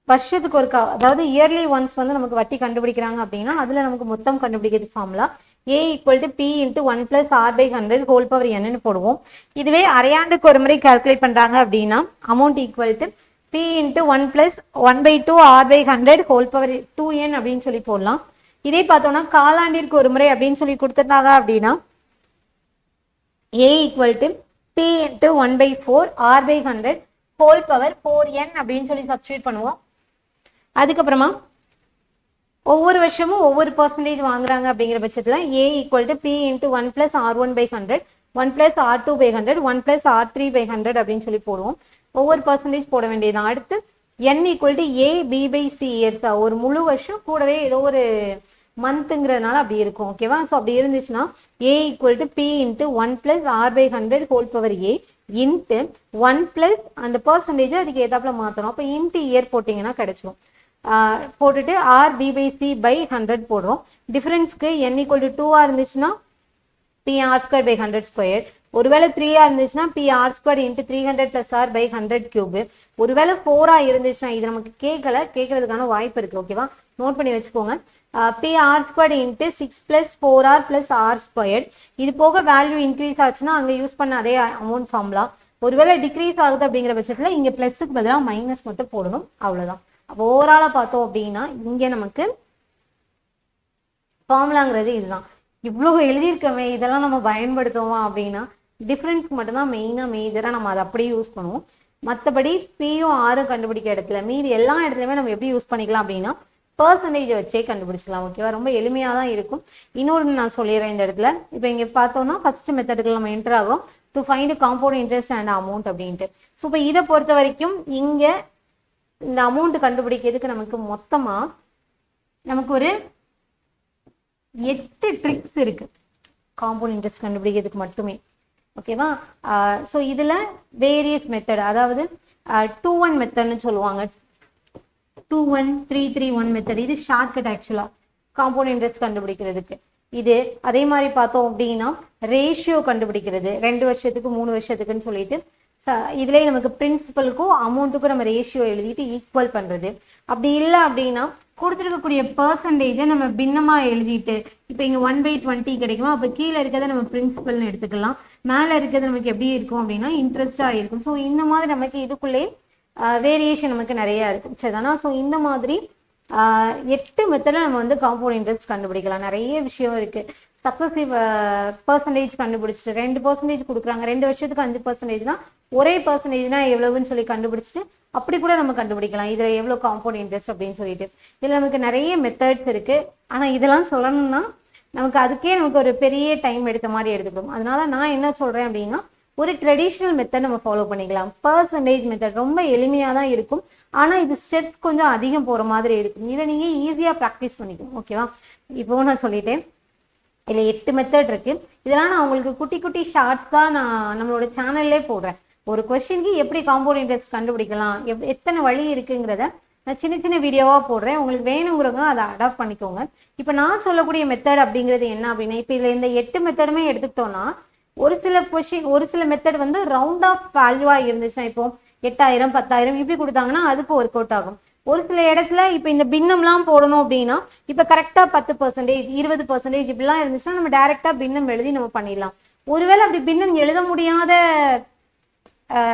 Speaker 1: வருஷத்துக்கு ஒருக்கா, அதாவது இயர்லி ஒன்ஸ் வந்து நமக்கு வட்டி கண்டுபிடிக்கிறாங்க அப்படின்னா அதில் நமக்கு மொத்தம் கண்டுபிடிக்கிறதுக்கு formula A equal to P into 1 plus R/100 whole power n போடுவோம். இதுவே அரையாண்டுக்கு ஒரு முறை கால்குலேட் பண்ணுறாங்க அப்படின்னா amount equal to P into 1 plus 1/2 R/100 whole power 2n அப்படின்னு சொல்லி போடலாம். இதே பார்த்தோம்னா காலாண்டிற்கு ஒரு முறை அப்படின்னு சொல்லி கொடுத்துட்டாங்க அப்படின்னா a equal to p into 1/4 r by 100 whole power 4n அப்படின்னு சொல்லி சப்ஸ்டிட்யூட் பண்ணுவோம். அதுக்கப்புறமா ஒவ்வொரு வருஷமும் ஒவ்வொரு பர்சன்டேஜ் வாங்குறாங்க அப்படிங்கிற பட்சத்தில் a equal to p into 1 plus r1 by 100 1 plus r2 by 100 1 plus r3 by 100 அப்படின்னு சொல்லி போடுவோம். ஒவ்வொரு பர்சன்டேஜ் போட வேண்டியது. அடுத்து n equal to a b by c years, ஒரு முழு வருஷம் கூடவே ஏதோ ஒரு மந்த்ங்கிறதுனால அப்படி இருக்கும். ஓகேவா? ஸோ அப்படி இருந்துச்சுன்னா a equal to p into 1 plus r by 100 whole power a into 1 plus அந்த பர்சன்டேஜ் அதுக்கு ஏதாப்புல மாற்றணும். அப்போ இன்ட்டு இயர் போட்டிங்கன்னா கிடைச்சிரும். போட்டுட்டு r b by c by 100 போடுறோம். டிஃபரன்ஸ்க்கு n equal to 2 இருந்துச்சுன்னா p r square by 100 square. ஒருவேளை 3 இருந்துச்சுன்னா p r square into 300 plus r by 100 cube. ஒருவேளை 4 இருந்துச்சுன்னா இது நமக்கு கேட்கறதுக்கான வாய்ப்பு இருக்கு. ஓகேவா? நோட் பண்ணி வச்சுக்கோங்க. p r square into 6 plus 4r plus r squared. இது போக வேல்யூ இன்க்ரீஸ் ஆச்சுன்னா அங்கே யூஸ் பண்ண அதே அமௌண்ட் ஃபார்முலா. ஒருவேளை டிக்ரீஸ் ஆகுது அப்படிங்கிற பட்சத்தில் இங்கே ப்ளஸுக்கு பதிலாக மைனஸ் மட்டும் போடணும். அவ்வளோதான். அப்போ ஓவராலாக பார்த்தோம் அப்படின்னா இங்கே நமக்கு ஃபார்முலாங்கிறது இதுதான். இவ்வளோ எழுதியிருக்கமே இதெல்லாம் நம்ம பயன்படுத்துவோம் அப்படின்னா டிஃப்ரென்ஸ்க்கு மட்டும்தான் மேஜராக நம்ம அதை அப்படியே யூஸ் பண்ணுவோம். மற்றபடி பியும் ஆரும் கண்டுபிடிக்க இடத்துல மீதி எல்லா இடத்துலையுமே நம்ம எப்படி யூஸ் பண்ணிக்கலாம் அப்படின்னா பர்சன்டேஜை வச்சே கண்டுபிடிச்சிக்கலாம். ஓகேவா? ரொம்ப எளிமையாக தான் இருக்கும். இன்னொரு நான் சொல்லிடுறேன் இந்த இடத்துல. இப்போ இங்கே பார்த்தோம்னா ஃபர்ஸ்ட் மெத்தடுக்கு நம்ம என்டர் ஆகும் to find compound interest and amount அப்படின்ட்டு. ஸோ இப்போ இதை பொறுத்த வரைக்கும் இங்கே இந்த அமௌண்ட் கண்டுபிடிக்கிறதுக்கு நமக்கு ஒரு 8 ட்ரிக்ஸ் இருக்கு காம்பவுண்ட் இன்ட்ரெஸ்ட் கண்டுபிடிக்கிறதுக்கு மட்டுமே. ஓகேவா? ஸோ இதில் வேரியஸ் மெத்தட், அதாவது 2-1 மெத்தட்னு சொல்லுவாங்க. 2-1-3-3-1 மெத்தட். இது ஷார்ட்கட் ஆக்சுவலாக காம்பவுண்ட் இன்ட்ரெஸ்ட் கண்டுபிடிக்கிறதுக்கு. இது அதே மாதிரி பார்த்தோம் அப்படின்னா ரேஷியோ கண்டுபிடிக்கிறது 2 வருஷத்துக்கு 3 வருஷத்துக்குன்னு சொல்லிட்டு இதுலேயே நமக்கு பிரின்சிபலுக்கும் அமௌண்ட்டுக்கும் நம்ம ரேஷியோ எழுதிட்டு ஈக்குவல் பண்ணுறது. அப்படி இல்லை அப்படின்னா கொடுத்துருக்கக்கூடிய பர்சன்டேஜை நம்ம பின்னமாக எழுதிட்டு இப்போ இங்கே 1/20 கிடைக்குமா, அப்போ கீழே இருக்கிறத நம்ம பிரின்சிபல்னு எடுத்துக்கலாம், மேலே இருக்கிறது நமக்கு எப்படி இருக்கும் அப்படின்னா இன்ட்ரெஸ்டாக இருக்கும். ஸோ இந்த மாதிரி நமக்கு இதுக்குள்ளே வேரியேஷன் நமக்கு நிறையா இருக்கும். சரிதானா? ஸோ இந்த மாதிரி 8 மெத்தடில் நம்ம வந்து காம்பவுண்ட் இன்ட்ரெஸ்ட் கண்டுபிடிக்கலாம். நிறைய விஷயம் இருக்குது. சக்ஸஸிவ் பர்சன்டேஜ் கண்டுபிடிச்சிட்டு 2% கொடுக்குறாங்க, 2 வருஷத்துக்கு 5%னா ஒரே பர்சன்டேஜ்னா எவ்வளவுன்னு சொல்லி கண்டுபிடிச்சிட்டு அப்படி கூட நம்ம கண்டுபிடிக்கலாம் இதில் எவ்வளோ காம்பவுண்ட் இன்ட்ரெஸ்ட் அப்படின்னு சொல்லிட்டு. இதில் நமக்கு நிறைய மெத்தட்ஸ் இருக்குது. ஆனால் இதெல்லாம் சொல்லணும்னா நமக்கு ஒரு பெரிய டைம் எடுத்த மாதிரி எடுத்துக்கணும். அதனால நான் என்ன சொல்கிறேன் அப்படின்னா ஒரு ட்ரெடிஷ்னல் மெத்தட் நம்ம ஃபாலோ பண்ணிக்கலாம். பர்சன்டேஜ் மெத்தட் ரொம்ப எளிமையாக தான் இருக்கும். ஆனால் இது ஸ்டெப்ஸ் கொஞ்சம் அதிகம் போகிற மாதிரி இருக்கும். இதை நீங்கள் ஈஸியாக ப்ராக்டிஸ் பண்ணிக்கணும். ஓகேவா? இப்போ நான் சொல்லிட்டேன் இதில் 8 மெத்தட் இருக்கு. இதெல்லாம் நான் உங்களுக்கு குட்டி குட்டி ஷார்ட்ஸ் தான் நான் நம்மளோட சேனல்லே போடுறேன். ஒரு கொஸ்டினுக்கு எப்படி காம்பவுண்ட் இன்ட்ரெஸ்ட் கண்டுபிடிக்கலாம், எத்தனை வழி இருக்குங்கிறத நான் சின்ன சின்ன வீடியோவாக போடுறேன். உங்களுக்கு வேணுங்கிறவங்க அதை அடாப்ட் பண்ணிக்கோங்க. இப்போ நான் சொல்லக்கூடிய மெத்தட் அப்படிங்கிறது என்ன அப்படின்னா இப்போ இதில் இந்த 8 மெத்தடுமே எடுத்துக்கிட்டோம்னா ஒரு சில மெத்தட் வந்து ரவுண்ட் ஆஃப் வேல்யூவாக இருந்துச்சுன்னா இப்போ 8000 10,000 இப்படி கொடுத்தாங்கன்னா அதுக்கு ஒர்க் அவுட் ஆகும். ஒரு சில இடத்துல இப்போ இந்த பின்னம்லாம் போடணும் அப்படின்னா இப்போ கரெக்டாக 10% 20% இப்படிலாம் இருந்துச்சுன்னா நம்ம டைரெக்டாக பின்னம் எழுதி நம்ம பண்ணிடலாம். ஒருவேளை அப்படி பின்னம் எழுத முடியாத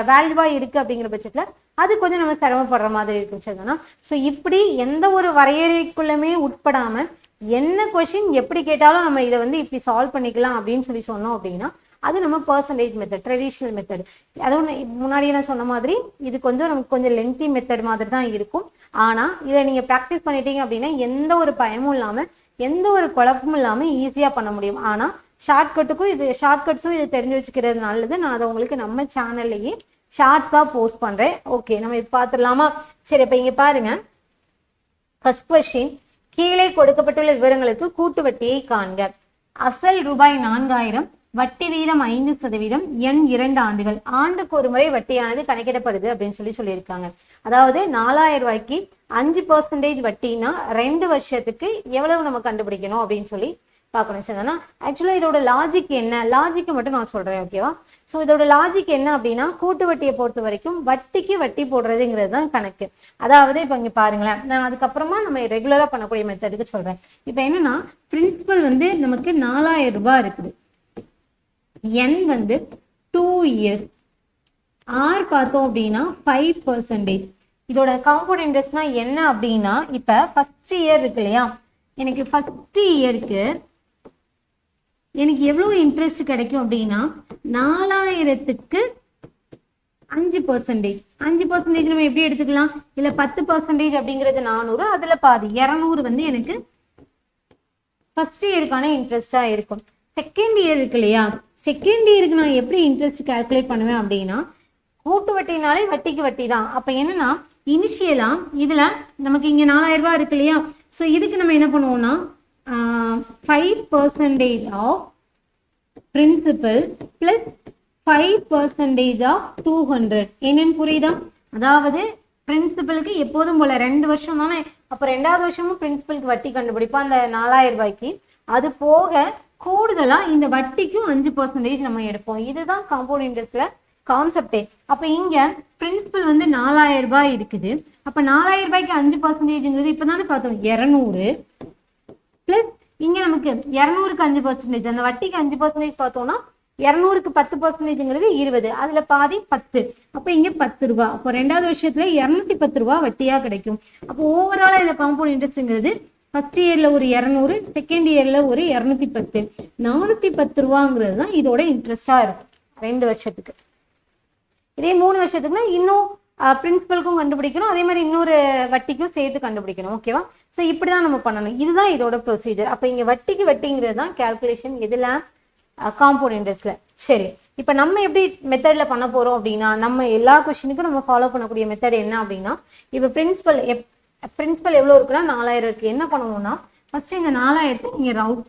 Speaker 1: வேல்யூவாக இருக்குது அப்படிங்கிற பட்சத்தில் அது கொஞ்சம் நம்ம சிரமப்படுற மாதிரி இருக்கும். சரிதானா? ஸோ இப்படி எந்த ஒரு வரையறைக்குள்ளுமே உட்படாமல் என்ன கொஷின் எப்படி கேட்டாலும் நம்ம இதை வந்து இப்படி சால்வ் பண்ணிக்கலாம் அப்படின்னு சொன்னோம் அப்படின்னா அது நம்ம பர்சன்டேஜ் மெத்தட், ட்ரெடிஷ்னல் மெத்தட். அதுவும் முன்னாடியே நான் சொன்ன மாதிரி இது நமக்கு கொஞ்சம் லென்த்தி மெத்தட் மாதிரி தான் இருக்கும். ஆனால் இதை நீங்கள் ப்ராக்டிஸ் பண்ணிட்டீங்க அப்படின்னா எந்த ஒரு பயமும் இல்லாமல் எந்த ஒரு குழப்பமும் இல்லாமல் ஈஸியாக பண்ண முடியும். ஆனால் ஷார்ட்கட்ஸும் இது தெரிஞ்சு வச்சுக்கிறது நல்லது. நான் அதை உங்களுக்கு நம்ம சேனல்லையே ஷார்ட்ஸாக போஸ்ட் பண்ணுறேன். ஓகே, நம்ம இது பார்த்துடலாமா? சரி, இப்போ இங்கே பாருங்க. ஃபர்ஸ்ட் கொஸ்டின், கீழே கொடுக்கப்பட்டுள்ள விவரங்களுக்கு கூட்டு வட்டியை காண்க. அசல் ரூபாய் 4000, வட்டி வீதம் 5%, எண் 2 ஆண்டுகள், ஆண்டுக்கு ஒரு முறை வட்டியானது கணக்கிடப்படுது அப்படின்னு சொல்லியிருக்காங்க. அதாவது 4000 ரூபாய்க்கு 5% வட்டினா 2 வருஷத்துக்கு எவ்வளவு நம்ம கண்டுபிடிக்கணும் அப்படின்னு சொல்லி பார்க்கணும். சரிதானா? ஆக்சுவலாக இதோட லாஜிக் என்ன, லாஜிக்கை மட்டும் நான் சொல்றேன். ஓகேவா? ஸோ இதோட லாஜிக் என்ன அப்படின்னா கூட்டு வட்டியை பொறுத்த வரைக்கும் வட்டிக்கு வட்டி போடுறதுங்கிறது தான் கணக்கு. அதாவது இப்போ இங்கே பாருங்களேன், நான் அதுக்கப்புறமா நம்ம ரெகுலராக பண்ணக்கூடிய மெத்தடுக்கு சொல்றேன். இப்போ என்னன்னா பிரின்சிபல் வந்து நமக்கு 4000 ரூபாய் இருக்குது, என் வந்து 2 இயர்ஸ், ஆர் பார்த்தோம் அப்படின்னா 5%. இதோட காம்பவுண்ட் இன்ட்ரெஸ்ட்னா என்ன அப்படின்னா இப்போ ஃபர்ஸ்ட் இயர் இருக்கு இல்லையா, எனக்கு ஃபர்ஸ்ட் இயருக்கு எனக்கு எவ்வளவு இன்ட்ரெஸ்ட் கிடைக்கும் அப்படின்னா 4000க்கு 5%. 5% நம்ம எப்படி எடுத்துக்கலாம்? இல்ல 10% அப்படிங்கிறது 400, அதுல பாதி 200 வந்து எனக்கு ஃபர்ஸ்ட் இயருக்கான இன்ட்ரெஸ்டா இருக்கும். செகண்ட் இயர் இருக்கு இல்லையா, செகண்ட் இயருக்கு நான் எப்படி இன்ட்ரெஸ்ட் கால்குலேட் பண்ணுவேன் அப்படின்னா, கூட்டு வட்டினாலே வட்டிக்கு வட்டி தான். அப்ப என்னன்னா இனிஷியலா இதுல நமக்கு இங்க 4000 ரூபாய் இருக்கு இல்லையா, ஸோ இதுக்கு நம்ம என்ன பண்ணுவோம்னா 5% ஆஃப் பிரின்சிபல் பிளஸ் 5% ஆஃப் 200. என்னன்னு புரியுதா? அதாவது பிரின்சிபலுக்கு எப்போதும் போல 2 வருஷம் தானே, அப்ப 2வது வருஷமும் பிரின்சிபலுக்கு வட்டி கண்டுபிடிப்போம் அந்த 4000 ரூபாய்க்கு. அது போக கூடுதலா இந்த வட்டிக்கும் 5% நம்ம எடுப்போம். இதுதான் காம்பவுண்ட் இன்ட்ரெஸ்ட்ல கான்செப்டே. அப்ப இங்க பிரின்சிபல் வந்து 4000 ரூபாய் இருக்குது. அப்ப 4000 ரூபாய்க்கு 5%ங்கிறது இப்பதானே பார்த்தோம் 200 பிளஸ் இங்க நமக்கு 200க்கு 5%, அந்த வட்டிக்கு 5% பார்த்தோம்னா 200க்கு 10%ங்கிறது 20, அதுல பாதி 10. அப்ப இங்க 10 ரூபாய். அப்போ 2வது வருஷத்துல 210 ரூபாய் வட்டியா கிடைக்கும். அப்போ ஓவராலா இந்த காம்பவுண்ட் இன்ட்ரெஸ்ட்ங்கிறது ஃபர்ஸ்ட் இயர்ல ஒரு 200, செகண்ட் இயர்ல ஒரு 210, 410 ரூபாங்கிறது தான் இதோட இன்ட்ரெஸ்டா இருக்கும் 2 வருஷத்துக்கு. இதே 3 வருஷத்துக்குன்னா இன்னும் பிரின்சிபலுக்கும் கண்டுபிடிக்கணும், அதே மாதிரி இன்னொரு வட்டிக்கும் சேர்த்து கண்டுபிடிக்கணும். ஓகேவா? ஸோ இப்படிதான் நம்ம பண்ணணும். இதுதான் இதோட ப்ரொசீஜர். அப்ப இங்க வட்டிக்கு வட்டிங்கிறது தான் கால்குலேஷன் எதுல? காம்பவுண்ட் இன்ட்ரெஸ்ட்ல. சரி, இப்ப நம்ம எப்படி மெத்தட்ல பண்ண போறோம் அப்படின்னா, நம்ம எல்லா கொஸ்டினுக்கும் நம்ம ஃபாலோ பண்ணக்கூடிய மெத்தட் என்ன அப்படின்னா, இப்ப பிரின்சிபல் எவ்வளவு இருக்குன்னா 4000 இருக்கு. என்ன பண்ணுவோம்னா ஃபர்ஸ்ட் இந்த 4000 இங்க ரவுட்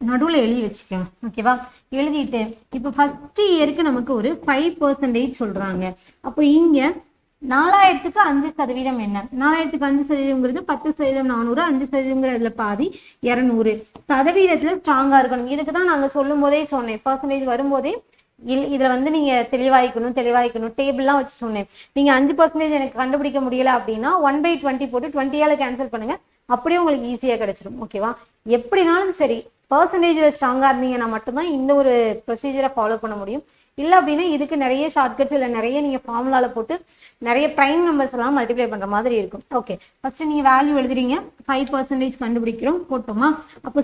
Speaker 1: நடுவில் எழுதி வச்சுக்கோங்க. ஓகேவா? எழுதிட்டு இப்போ ஃபர்ஸ்ட் இயருக்கு நமக்கு ஒரு 5% சொல்றாங்க. அப்போ இங்க 4000க்கு 5% என்ன? 4000க்கு 5%ங்கிறது 10%, 400, 5%ங்கிறதுல பாதி 200. சதவீதத்துல ஸ்ட்ராங்கா இருக்கணும். இதுக்கு தான் நாங்க சொல்லும் போதே சொன்னேன், பர்சன்டேஜ் வரும்போதே இதுல வந்து நீங்க தெளிவாய்க்கணும் டேபிள்லாம் வச்சு சொன்னேன். நீங்க 5% எனக்கு கண்டுபிடிக்க முடியல அப்படின்னா 1/20 போட்டு 20ஆல கேன்சல் பண்ணுங்க, அப்படியே உங்களுக்கு ஈஸியா கிடைச்சிடும். ஓகேவா? எப்படினாலும் சரி பர்சன்டேஜ்ல ஸ்ட்ராங்கா இருந்தீங்கன்னா மட்டும்தான் இந்த ஒரு ப்ரொசீஜரை ஃபாலோ பண்ண முடியும். இல்லை அப்படின்னா இதுக்கு நிறைய ஷார்ட்கட்ஸ் இல்லை, நிறைய நீங்க ஃபார்முலால போட்டு நிறைய பிரைம் நம்பர்ஸ் எல்லாம் மல்டிப்ளை பண்ற மாதிரி இருக்கும். ஓகே, ஃபர்ஸ்ட் நீங்க வேல்யூ எழுதுறீங்க, 5% கண்டுபிடிக்கிறோம் போட்டோமா. அப்போ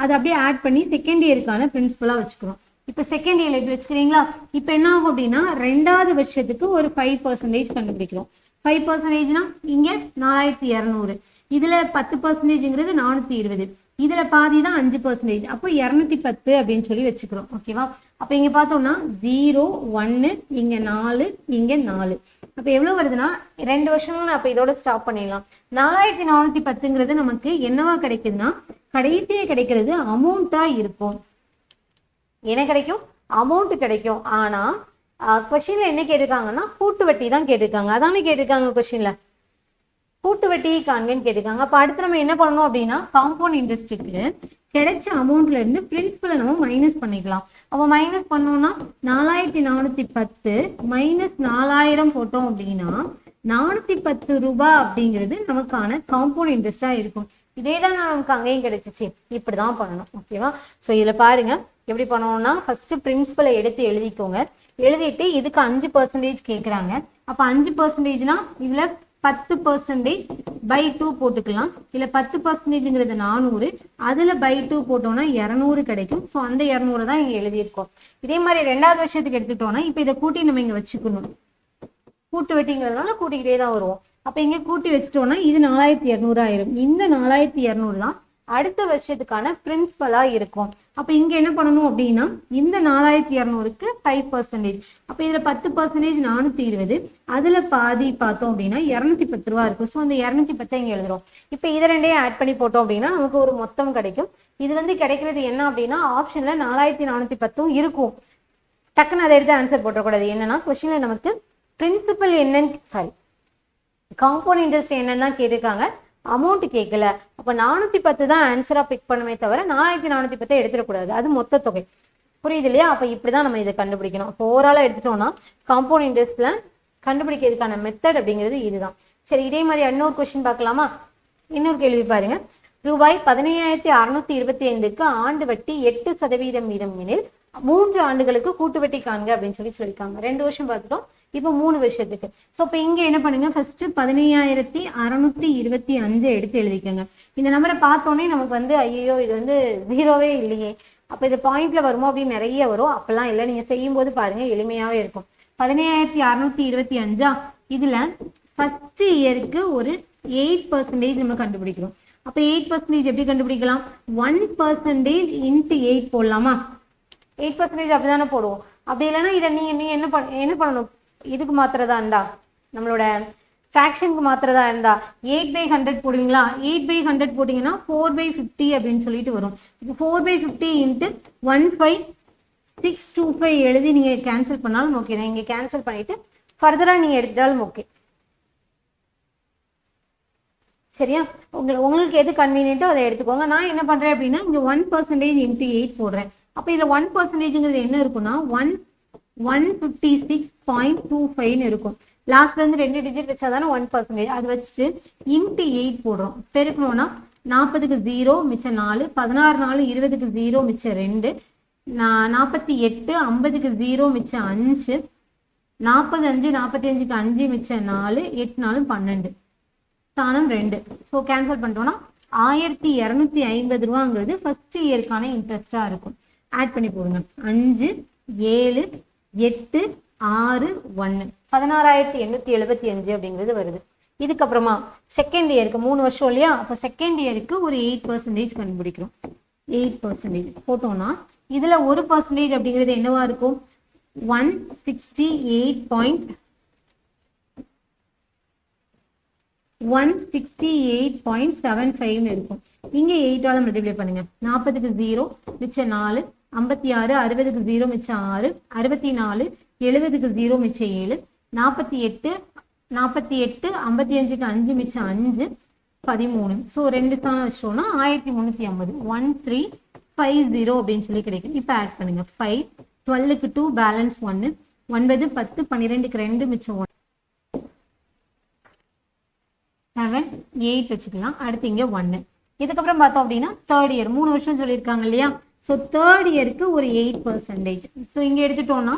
Speaker 1: அதை அப்படியே ஆட் பண்ணி செகண்ட் இயருக்கான பிரின்சிபலா வச்சுக்கிறோம். இப்போ செகண்ட் இயர்ல எப்படி வச்சுக்கிறீங்களா? இப்போ என்ன ஆகும் அப்படின்னா 2வது வருஷத்துக்கு ஒரு 5% கண்டுபிடிக்கிறோம். 5%னா இங்க 4200, இதுல 10%ங்கிறது 420, இதுல பாதி தான் 5%, அப்போ 210 அப்படின்னு சொல்லி வச்சுக்கிறோம். ஓகேவா? அப்ப இங்க பார்த்தோம்னா 0 1 இங்க 4 இங்க 4, அப்ப எவ்வளவு வருதுன்னா 2 வருஷம் அப்ப இதோட ஸ்டாப் பண்ணிடலாம். 4410ங்கிறது நமக்கு என்னவா கிடைக்குதுன்னா கடைசியே கிடைக்கிறது அமௌண்டா இருக்கும். என்ன கிடைக்கும்? அமௌண்ட் கிடைக்கும். ஆனா கொஸ்டின்ல என்ன கேட்டிருக்காங்கன்னா கூட்டு வட்டி தான் கேட்டிருக்காங்க. அதானே கேட்டிருக்காங்க கொஸ்டின்ல, கூட்டு வட்டி காண்கன்னு கேட்டிருக்காங்க. அப்ப அடுத்து நம்ம என்ன பண்ணணும் அப்படின்னா காம்பவுண்ட் இன்ட்ரெஸ்ட்டுக்கு கிடைச்ச அமௌண்ட்ல இருந்து பிரின்சிபலை நம்ம மைனஸ் பண்ணிக்கலாம். அப்போ மைனஸ் பண்ணோம்னா 4410 மைனஸ் 4000 போட்டோம் அப்படின்னா 410 ரூபாய் அப்படிங்கிறது நமக்கான காம்பவுண்ட் இன்ட்ரெஸ்டா இருக்கும். இதே தான் நமக்கு அங்கேயும் கிடைச்சிச்சு. இப்படிதான் பண்ணணும். ஓகேவா? ஸோ இதுல பாருங்க எப்படி பண்ணணும்னா ஃபர்ஸ்ட் பிரின்சிபலை எடுத்து எழுதிக்கோங்க. எழுதிட்டு இதுக்கு 5% கேட்குறாங்க. அப்ப 5%னா இதுல 10% by 2 போட்டுக்கலாம். இல்ல 10%ங்கிறது 400, அதுல by 2 போட்டோம்னா 200 கிடைக்கும். ஸோ அந்த 200 தான் இங்க எழுதியிருக்கோம். இதே மாதிரி 2வது வருஷத்துக்கு எடுத்துட்டோம்னா இப்ப இதை கூட்டி நம்ம இங்க வச்சுக்கணும். கூட்டு வெட்டிங்கிறதுனால கூட்டிக்கிட்டே தான் வருவோம். அப்ப இங்க கூட்டி வச்சுட்டோம்னா இது 4200 ஆயிரும். இந்த 4200 தான் அடுத்த வருஷத்துக்கான பிரின்சிபலா இருக்கும். அப்ப இங்க என்ன பண்ணணும் அப்படின்னா இந்த 4200க்கு 5%, அப்ப இதுல 10% 420, அதுல பாதி பார்த்தோம் அப்படின்னா 210 ரூபா இருக்கும். ஸோ அந்த 210 இங்க எழுதுறோம். இப்ப இதை ரெண்டையும் ஆட் பண்ணி போட்டோம் அப்படின்னா நமக்கு ஒரு மொத்தம் கிடைக்கும். இது வந்து கிடைக்கிறது என்ன அப்படின்னா ஆப்ஷன்ல 4410 இருக்கும். டக்குன்னு அதை எடுத்து ஆன்சர் போட்டக்கூடாது. என்னன்னா கொஸ்டின்ல நமக்கு பிரின்சிபல் என்னன்னு காம்பவுண்ட் இன்ட்ரெஸ்ட் என்னன்னு தான் கேட்டிருக்காங்க, அமௌண்ட் கேட்கல. அப்ப 410 தான் ஆன்சரா பிக் பண்ணுமே தவிர 4410 எடுத்துடக்கூடாது, அது மொத்த தொகை. புரியுது இல்லையா? அப்ப இப்படிதான் நம்ம இதை கண்டுபிடிக்கணும். அப்போ ஓவராலா எடுத்துட்டோம்னா காம்பவுண்ட் இன்ட்ரெஸ்ட்ல கண்டுபிடிக்கிறதுக்கான மெத்தட் அப்படிங்கிறது இதுதான். சரி, இதே மாதிரி இன்னொரு கொஸ்டின் பார்க்கலாமா? இன்னொரு கேள்வி பாருங்க. ரூபாய் 15625க்கு ஆண்டு வட்டி 8% வீதம் எனில் 3 ஆண்டுகளுக்கு கூட்டு வட்டி காண்க அப்படின்னு சொல்லியிருக்காங்க. 2 வருஷம் பார்த்துட்டோம், இப்போ 3 வருஷத்துக்கு. ஸோ இப்போ இங்க என்ன பண்ணுங்க, ஃபர்ஸ்ட் 15,625 எடுத்து எழுதிக்கோங்க. இந்த நம்பரை பார்த்தோன்னே நமக்கு வந்து ஐயோ இது வந்து ஜீரோவே இல்லையே, அப்போ இது பாயிண்ட்ல வருமோ அப்படின்னு நிறைய வரும். அப்பெல்லாம் இல்லை, நீங்க செய்யும் போது பாருங்க எளிமையாவே இருக்கும். 15,625 இதுல ஃபர்ஸ்ட் இயருக்கு ஒரு 8% நம்ம கண்டுபிடிக்கிறோம். அப்ப 8% எப்படி கண்டுபிடிக்கலாம்? 1% இன்ட்டு 8 போடலாமா? 8% அப்படிதானே போடுவோம். அப்படி இல்லைன்னா இதை நீங்க என்ன பண்ணணும், இதுக்கு மாத்திரதா இருந்தா, நம்மளோட ஃப்ராக்ஷனுக்கு மாத்திரதா இருந்தா 8/100 போடுவீங்களா? 8/100 போட்டீங்கன்னா 4/50 அப்படின்னு சொல்லிட்டு வரும். இப்போ 4/50 இன்ட்டு 15625 எழுதி நீங்க கேன்சல் பண்ணாலும் ஓகே. நான் இங்க கேன்சல் பண்ணிட்டு ஃபர்தரா நீங்க எடுத்தாலும் ஓகே. சரியா? உங்களுக்கு எது கன்வீனியன்ட்டோ அதை எடுத்துக்கோங்க. நான் என்ன பண்றேன் அப்படின்னா இங்க 1% இன்ட்டு 8 போடுறேன். அப்ப இதுல 1%ங்கிறது என்ன இருக்குன்னா 156.25 இருக்கும். லாஸ்ட்ல இருந்து 2 டிஜிட் வச்சாதானே 1%. அது வச்சுட்டு இன்ட்டு 8 போடுறோம். பெருக்கணும்னா 40க்கு 0 மிச்சம் 4, 16 4 20க்கு 0 மிச்சம் 2, 48 50க்கு 0 மிச்சம் 5, 45 45க்கு 5 மிச்சம் 4, 8 4 12, ஸ்தானம் 2. ஸோ கேன்சல் பண்ணிட்டோம்னா 1250 ரூபாங்கிறது ஃபர்ஸ்ட் இயருக்கான இன்ட்ரெஸ்டா இருக்கும். ஆட் பண்ணி போடுங்க. 5 7 8 6 1 16,875 அப்படிங்கிறது வருது. இதுக்கப்புறமா செகண்ட் இயருக்கு 3 வருஷம் இல்லையா, அப்போ செகண்ட் இயருக்கு ஒரு 8% கண்டுபிடிக்கிறோம். 8% போட்டோம்னா இதுல 1% அப்படிங்கிறது என்னவா இருக்கும்? 168.75 இருக்கும். இங்க 8ஆல மல்டிப்ளை பண்ணுங்க. 40க்கு 0 மிச்சம் 4, 56 60க்கு 0 மிச்சம் 6, 64 70க்கு 0 மிச்சம் 7, 48 55க்கு 5 மிச்சம் 5, 13. ஸோ 2 ஸ்தானம் வச்சோம்னா 1350 1350 அப்படின்னு சொல்லி கிடைக்கும். இப்போ ஆட் பண்ணுங்க. 5 12க்கு 2 பேலன்ஸ் 1, 9 10 12க்கு 2 மிச்சம் 1, 7 8 வச்சுக்கலாம். அடுத்து இங்க 1. இதுக்கப்புறம் பார்த்தோம் அப்படின்னா தேர்ட் இயர் 3 வருஷம் சொல்லியிருக்காங்க இல்லையா. ஸோ தேர்ட் இயருக்கு ஒரு 8%. ஸோ இங்க எடுத்துட்டோம்னா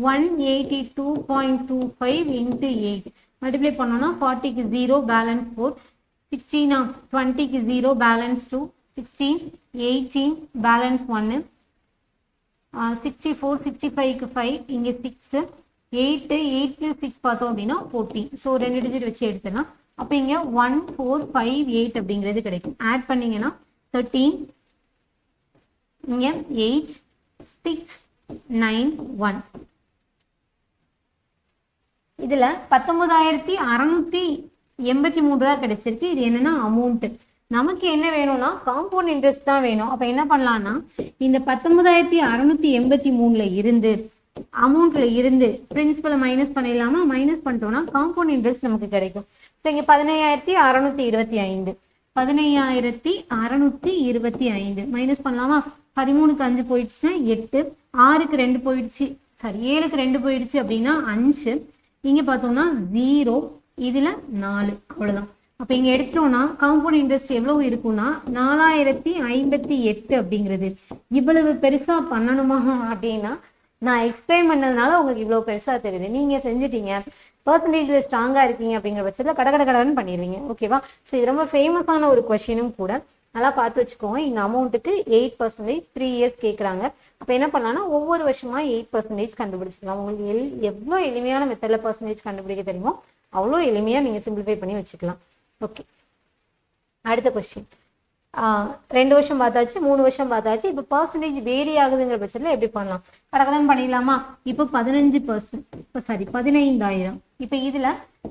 Speaker 1: 182.25 இன்ட்டு 8 மல்டிப்ளை பண்ணோம்னா 40க்கு 0 பேலன்ஸ் 4, 16 20க்கு 0 பேலன்ஸ் 2, 16 18 பேலன்ஸ் 1, 64 65க்கு 5 இங்க 6, 8 + 6 பார்த்தோம் அப்படின்னா 14. ஸோ 2 டிஜிட் வச்சு எடுத்தலாம். அப்போ இங்க 1458 அப்படிங்கிறது கிடைக்கும். ஆட் பண்ணீங்கன்னா 13 இங்க 8 6 9 1. இதுல 19,683 ரூபா கிடைச்சிருக்கு. இது என்னன்னா அமௌண்ட். நமக்கு என்ன வேணும்னா காம்பவுண்ட் இன்ட்ரெஸ்ட் தான் வேணும். அப்ப என்ன பண்ணலாம்னா இந்த 19,683ல இருந்து அமௌண்ட்ல இருந்து பிரின்சிபலை மைனஸ் பண்ணிடலாமா? மைனஸ் பண்ணிட்டோம்னா காம்பவுண்ட் இன்ட்ரெஸ்ட் நமக்கு கிடைக்கும். ஸோ இங்க 15,625 15,625 மைனஸ் பண்ணலாமா? 13க்கு 5 போயிடுச்சுன்னா 8, 6க்கு 2 போயிடுச்சு, சாரி 7க்கு 2 போயிடுச்சு அப்படின்னா 5, இங்க பார்த்தோம்னா 0, இதுல 4, அவ்வளவுதான். அப்ப இங்க எடுத்தோம்னா காம்பவுண்ட் இன்ட்ரெஸ்ட் எவ்வளவு இருக்கும்னா 4058 அப்படிங்கிறது. இவ்வளவு பெருசா பண்ணணுமா அப்படின்னா நான் எக்ஸ்பிளைன் பண்ணதுனால உங்களுக்கு இவ்வளவு பெருசா தெரியுது. நீங்க செஞ்சுட்டீங்க, பர்சன்டேஜ்ல ஸ்ட்ராங்கா இருக்கீங்க அப்படிங்கிற பட்சத்துல கடன்னு பண்ணிடுவீங்க. ஓகேவா? ஸோ இது ரொம்ப ஃபேமஸான ஒரு கொஸ்டினும் கூட. நல்லா பார்த்து வச்சுக்கோங்க. இந்த அமௌண்ட்டுக்கு 8% 3 இயர்ஸ் கேட்குறாங்க. அப்போ என்ன பண்ணலாம்னா ஒவ்வொரு வருஷமா 8% கண்டுபிடிச்சிக்கலாம். உங்களுக்கு எவ்வளோ எளிமையான மெத்தட்ல பர்சன்டேஜ் கண்டுபிடிக்க தெரியுமோ அவ்வளோ எளிமையா நீங்க சிம்பிளிஃபை பண்ணி வச்சுக்கலாம். ஓகே, அடுத்த கொஸ்டின். 2 வருஷம் பார்த்தாச்சு, 3 வருஷம் பார்த்தாச்சு. இப்போ பர்சன்டேஜ் வேரி ஆகுதுங்கிற பட்சத்தில் எப்படி பண்ணலாம்? கடகடன் பண்ணிடலாமா? இப்போ 15%, இப்போ சாரி 15,000. இப்போ இதுல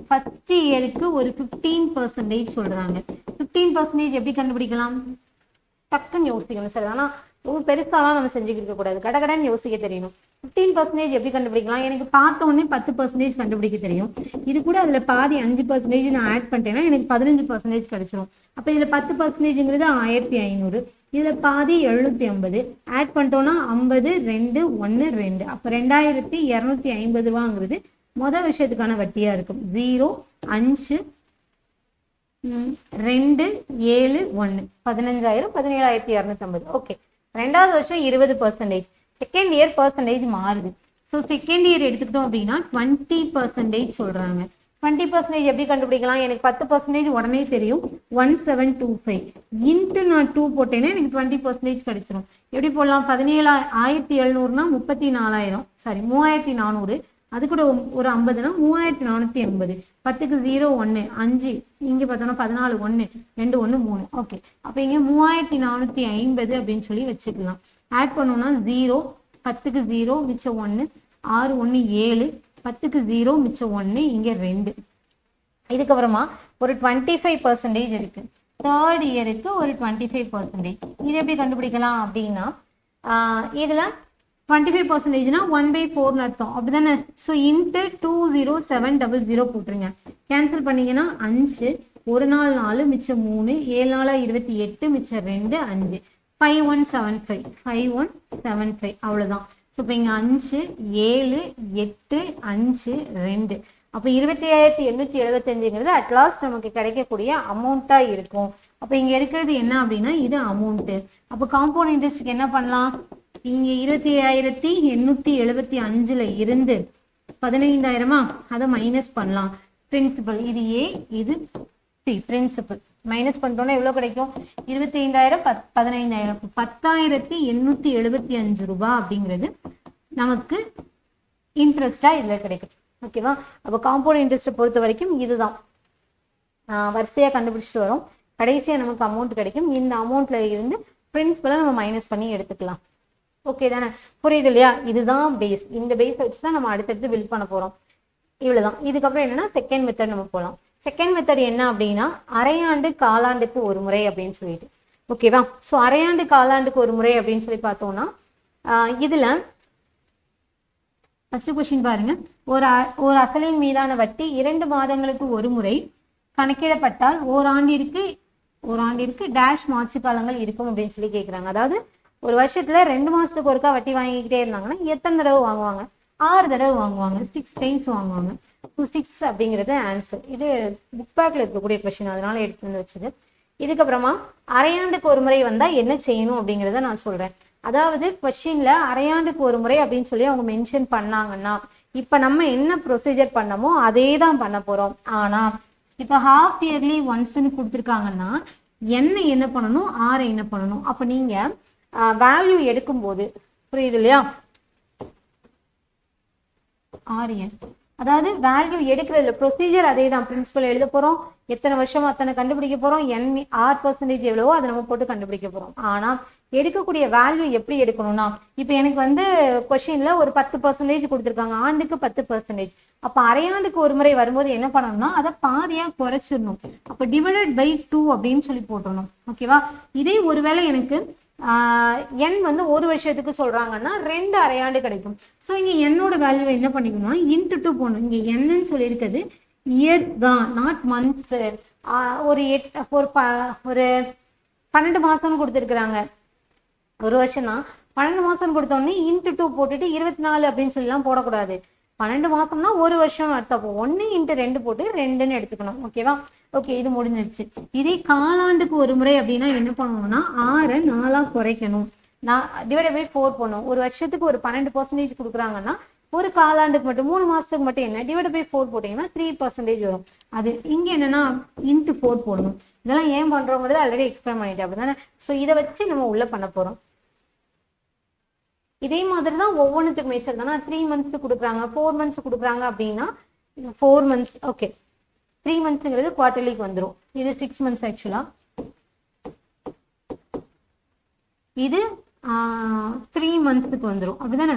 Speaker 1: ஃபர்ஸ்ட் இயருக்கு ஒரு 15% சொல்றாங்க. 15% எப்படி கண்டுபிடிக்கலாம்? டக்குன்னு யோசிக்கணும். சரி, ஆனா ரொம்ப பெருசாலாம் நம்ம செஞ்சுக்கிட்டு கூடாது, கடகடன் யோசிக்க தெரியணும். 15% எப்படி கண்டுபிடிக்கலாம்? எனக்கு பார்த்த உடனே 10% கண்டுபிடிக்க தெரியும். இது கூட அதுல பாதி 5% நான் ஆட் பண்ணிட்டேன்னா எனக்கு 15% கிடைச்சிரும். அப்ப இதுல 10%ங்கிறது 1500, இதுல பாதி 750 ஆட் பண்ணிட்டோம்னா 50 2 1 2. அப்ப 2250 ரூபாங்கிறது முதல் விஷயத்துக்கான வட்டியா இருக்கும். 0 5 2 7 1 15,000 17,250. ஓகே, ரெண்டாவது வருஷம் 20%. செகண்ட் இயர் பர்சன்டேஜ் மாறுது. ஸோ செகண்ட் இயர் எடுத்துக்கிட்டோம் அப்படின்னா 20% சொல்றாங்க. 20% எப்படி கண்டுபிடிக்கலாம்? எனக்கு 10% உடனே தெரியும். 1725 இன்ட்டு நான் 2 போட்டேன்னா எனக்கு 20% கிடைச்சிடும். எப்படி போடலாம்? 17,700னா 34,000, சாரி 3,400, அது கூட ஒரு 50னா 3,480. 10க்கு 0 1 5, இங்கே பார்த்தோம்னா 14 1 2 1 3. ஓகே, அப்போ இங்கே 3,450 அப்படின்னு சொல்லி வச்சுக்கலாம். ஆட் பண்ணோம்னா 0, 10க்கு 0 மிச்சம் 1, 6 1 7, 10க்கு 0 மிச்சம் 1, இங்கே 2. இதுக்கப்புறமா ஒரு 25% இருக்கு. தேர்ட் இயருக்கு ஒரு 25%. இது எப்படி கண்டுபிடிக்கலாம் அப்படின்னா, இதில் 25%னா 1/4 அர்த்தம், அப்படிதானே? ஸோ இன்ட்டு 20700 போட்டுருங்க. கேன்சல் பண்ணீங்கன்னா 5, ஒரு நாள் 4 மிச்சம் 3, 7 நாளா 28 மிச்சம் 2 5, 5175 அவ்வளோதான். ஸோ இப்போ இங்கே 5 7 8 5 2, அப்போ 25,875ங்கிறது அட்லாஸ்ட் நமக்கு கிடைக்கக்கூடிய அமௌண்ட்டாக இருக்கும். அப்போ இங்கே இருக்கிறது என்ன அப்படின்னா இது அமௌண்ட்டு. அப்போ காம்பவுண்ட் இன்ட்ரெஸ்ட்டுக்கு என்ன பண்ணலாம்? இங்கே 25,875ல் இருந்து 15,000மா அதை மைனஸ் பண்ணலாம். பிரின்சிபல் இது ஏ, இது பி. பிரின்சிபல் மைனஸ் பண்ணிட்டோம்னா எவ்வளோ கிடைக்கும்? 25,000 15,000, 10,875 ரூபாய் அப்படிங்கிறது நமக்கு இன்ட்ரெஸ்டாக இதில் கிடைக்கும். ஓகேவா? அப்போ காம்பவுண்ட் இன்ட்ரெஸ்ட்டை பொறுத்த வரைக்கும் இதுதான் வரிசையாக கண்டுபிடிச்சிட்டு வரோம். கடைசியாக நமக்கு அமௌண்ட் கிடைக்கும். இந்த அமௌண்ட்ல இருந்து பிரின்சிபலை நம்ம மைனஸ் பண்ணி எடுத்துக்கலாம். ஓகே தானே? புரியுது இல்லையா? இதுதான் பேஸ். இந்த பேஸை வச்சு தான் நம்ம அடுத்தடுத்து பில்ட் பண்ண போகிறோம். இவ்வளோதான். இதுக்கப்புறம் என்னன்னா செகண்ட் மெத்தட் நம்ம போகலாம். செகண்ட் மெத்தட் என்ன அப்படின்னா அரையாண்டு காலாண்டுக்கு ஒரு முறை அப்படின்னு சொல்லிட்டு. ஓகேவா? ஸோ அரையாண்டு காலாண்டுக்கு ஒரு முறை அப்படின்னு சொல்லி பார்த்தோம்னா இதில் ஃபர்ஸ்ட் கொஸ்டின் பாருங்க. ஒரு அசலின் மீதான வட்டி 2 மாதங்களுக்கு ஒரு முறை கணக்கிடப்பட்டால் ஓராண்டிற்கு டேஷ் மாற்று காலங்கள் இருக்கும் அப்படின்னு சொல்லி கேட்குறாங்க. அதாவது ஒரு வருஷத்துல 2 மாசத்துக்கு ஒருக்கா வட்டி வாங்கிக்கிட்டே இருந்தாங்கன்னா எத்தனை தடவை வாங்குவாங்க? 6 தடவை வாங்குவாங்க. 6 டைம்ஸ் வாங்குவாங்க. 6 அப்படிங்கிறது ஆன்சர். இது புக் பேக்ல இருக்கக்கூடிய கொஸ்டின், அதனால எடுத்து வந்து வச்சது. இதுக்கப்புறமா அரையாண்டுக்கு ஒரு முறை வந்தா என்ன செய்யணும் அப்படிங்கிறத நான் சொல்றேன். அதாவது கொஸ்டின்ல அரையாண்டுக்கு ஒரு முறை அப்படின்னு சொல்லி அவங்க மென்ஷன் பண்ணாங்கன்னா இப்ப நம்ம என்ன ப்ரொசீஜர் பண்ணமோ அதே தான் பண்ண போறோம். ஆனா இப்ப ஹாஃப் இயர்லி ஒன்ஸ்ன்னு கொடுத்துருக்காங்கன்னா என்ன பண்ணணும், ஆரை என்ன பண்ணணும். அப்ப நீங்க வேல்யூ எடுக்கும்போது புரியுது இல்லையா? ஆரியன் அதாவது வேல்யூ எடுக்கிறதுல ப்ரொசீஜர் அதே தான். பிரின்சிபல் எழுத போறோம், எத்தனை வருஷமா அத்தனை கண்டுபிடிக்க போறோம், R% எவ்வளவோ அதை நம்ம போட்டு கண்டுபிடிக்க போறோம். ஆனா எடுக்கக்கூடிய வேல்யூ எப்படி எடுக்கணும்னா, இப்ப எனக்கு வந்து கொஸ்டின்ல ஒரு 10% கொடுத்துருக்காங்க, ஆண்டுக்கு 10%. அப்ப அரையாண்டுக்கு ஒரு முறை வரும்போது என்ன பண்ணணும்னா அதை பாதியா குறைச்சிடணும். அப்ப டிவைடட் பை 2 அப்படின்னு சொல்லி போட்டணும். ஓகேவா? இதே ஒருவேளை எனக்கு n வந்து ஒரு வருஷத்துக்கு சொல்றாங்கன்னா 2 அரையாண்டு கிடைக்கும். ஸோ இங்க என்னோட வேல்யூ என்ன பண்ணிக்கணும்னா இன்ட்டு 2 போடணும். இங்க என்னன்னு சொல்லியிருக்கிறது இயர்ஸ் தான், நாட் மந்த்ஸ். ஒரு 12 மாசம் கொடுத்துருக்குறாங்க. ஒரு வருஷம் தான் 12 மாசம் கொடுத்தோடனே இன்ட்டு 2 போட்டுட்டு 24 அப்படின்னு சொல்லலாம் போடக்கூடாது. 12 மாசம்னா ஒரு வருஷம் அர்த்தம். 1 × 2 போட்டு 2ன்னு எடுத்துக்கணும். ஓகேவா? ஓகே, இது முடிஞ்சிருச்சு. இதே காலாண்டுக்கு ஒரு முறை அப்படின்னா என்ன பண்ணணும்னா 6 4 குறைக்கணும். டிவைட் பை 4 பண்ணும். ஒரு வருஷத்துக்கு ஒரு 12% கொடுக்குறாங்கன்னா ஒரு காலாண்டுக்கு மட்டும் 3 மாசத்துக்கு மட்டும் என்ன டிவைட் பை 4 போட்டீங்கன்னா 3% வரும். அது இங்க என்னன்னா இன்ட்டு 4 போடணும். இதெல்லாம் ஏன் பண்றோங்கிறது ஆல்ரெடி எக்ஸ்பிளைன் பண்ணிட்டேன், அப்படிதானே? ஸோ இதை வச்சு நம்ம உள்ள பண்ண போறோம். இதே மாதிரி தான் ஒவ்வொன்றுத்துக்கு மேய்ச்சல் தானே. 3 months கொடுக்குறாங்க, 4 months கொடுக்குறாங்க அப்படின்னா 4 months. ஓகே, 3 monthsங்கிறது குவார்டர்லிக்கு வந்துடும். இது 6 months ஆக்சுவலா. இது 3 monthsக்கு வந்துடும், அப்படிதானே?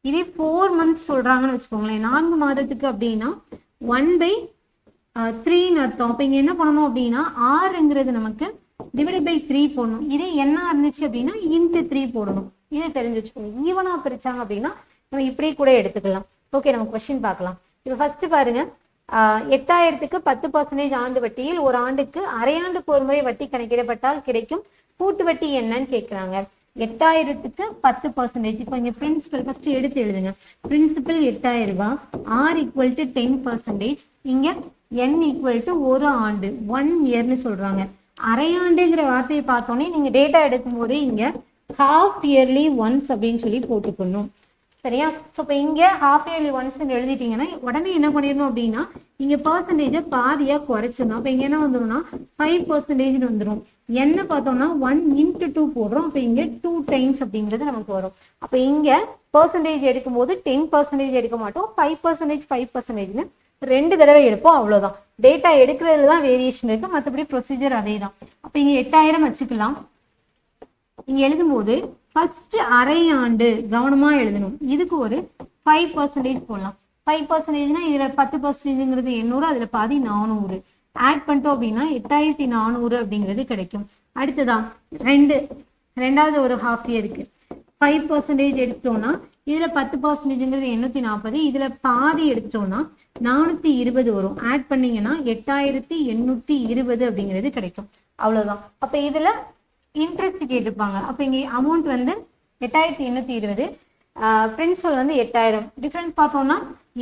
Speaker 1: இதே 4 months சொல்றாங்கன்னு வச்சுக்கோங்களேன், 4 மாதத்துக்கு அப்படின்னா 1/3 அர்த்தம். அப்ப இங்க என்ன பண்ணணும் அப்படின்னா ஆறுங்கிறது நமக்கு டிவைட் பை 3 போடணும். இதே என்ன இருந்துச்சு அப்படின்னா இன்ட்டு 3 போடணும். இதை தெரிஞ்சு வச்சுக்கோங்க. ஈவனா பிரிச்சாங்க அப்படின்னா நம்ம இப்படி கூட எடுத்துக்கலாம். ஓகே, நம்ம கொஸ்டின் பார்க்கலாம். இப்போ ஃபர்ஸ்ட் பாருங்க, 8,000க்கு 10% ஆண்டு வட்டியில் ஒரு ஆண்டுக்கு அரையாண்டுக்கு ஒரு முறை வட்டி கணக்கிடப்பட்டால் கிடைக்கும் கூட்டு வட்டி என்னன்னு கேட்குறாங்க. 8,000க்கு 10%. இப்போ இங்க பிரின்சிபல் ஃபர்ஸ்ட் எடுத்து எழுதுங்க. பிரின்சிபல் 8,000 ரூபாய், R = 10%. இங்க N = ஒரு ஆண்டு, 1 இயர்னு சொல்றாங்க. அரையாண்டுங்கிற வார்த்தையை பார்த்தோன்னே நீங்கள் டேட்டா எடுக்கும்போது இங்கே ஹாஃப் இயர்லி ஒன்ஸ் அப்படின்னு சொல்லி போட்டுக்கணும். சரியா? ஸோ இப்போ இங்கே ஹாஃப் இயர்லி ஒன்ஸ்ன்னு எழுதிட்டீங்கன்னா உடனே என்ன பண்ணிடணும் அப்படின்னா இங்கே பர்சன்டேஜை பாதியாக குறைச்சிடணும். அப்போ இங்கே என்ன வந்துடும்னா 5% வந்துடும். என்ன பார்த்தோம்னா 1 × 2 போடுறோம். அப்போ இங்கே 2 டைம்ஸ் அப்படிங்கிறது நமக்கு வரும். அப்போ இங்கே பர்சன்டேஜ் எடுக்கும்போது 10% எடுக்க மாட்டோம், 5% 5%ன்னு 2 தடவை எடுப்போம், அவ்வளோதான். டேட்டா எடுக்கிறதுல தான் வேரியேஷன் இருக்குது, மற்றபடி ப்ரொசீஜர் அதே தான். அப்போ இங்கே 8000 வச்சுக்கலாம். இங்கே எழுதும்போது ஃபர்ஸ்ட் அரையாண்டு கவனமாக எழுதணும். இதுக்கு ஒரு 5% போடலாம். 5%னா இதில் 10%ங்கிறது 800, அதில் பாதி 400 ஆட் பண்ணிட்டோம் அப்படின்னா 8400 அப்படிங்கிறது கிடைக்கும். அடுத்ததான் ரெண்டாவது ஒரு ஹாஃப் இயருக்கு 5% எடுத்துட்டோம்னா இதில் 10%ங்கிறது 840, இதில் பாதி எடுத்துட்டோம்னா 420 வரும். ஆட் பண்ணீங்கன்னா 8820 அப்படிங்கிறது கிடைக்கும், அவ்வளோதான். அப்போ இதில் இன்ட்ரெஸ்ட் கேட்டிருப்பாங்க. அப்போ இங்கே அமௌண்ட் வந்து 8820, பிரின்சிபல் வந்து 8000. டிஃப்ரென்ஸ் பார்த்தோம்னா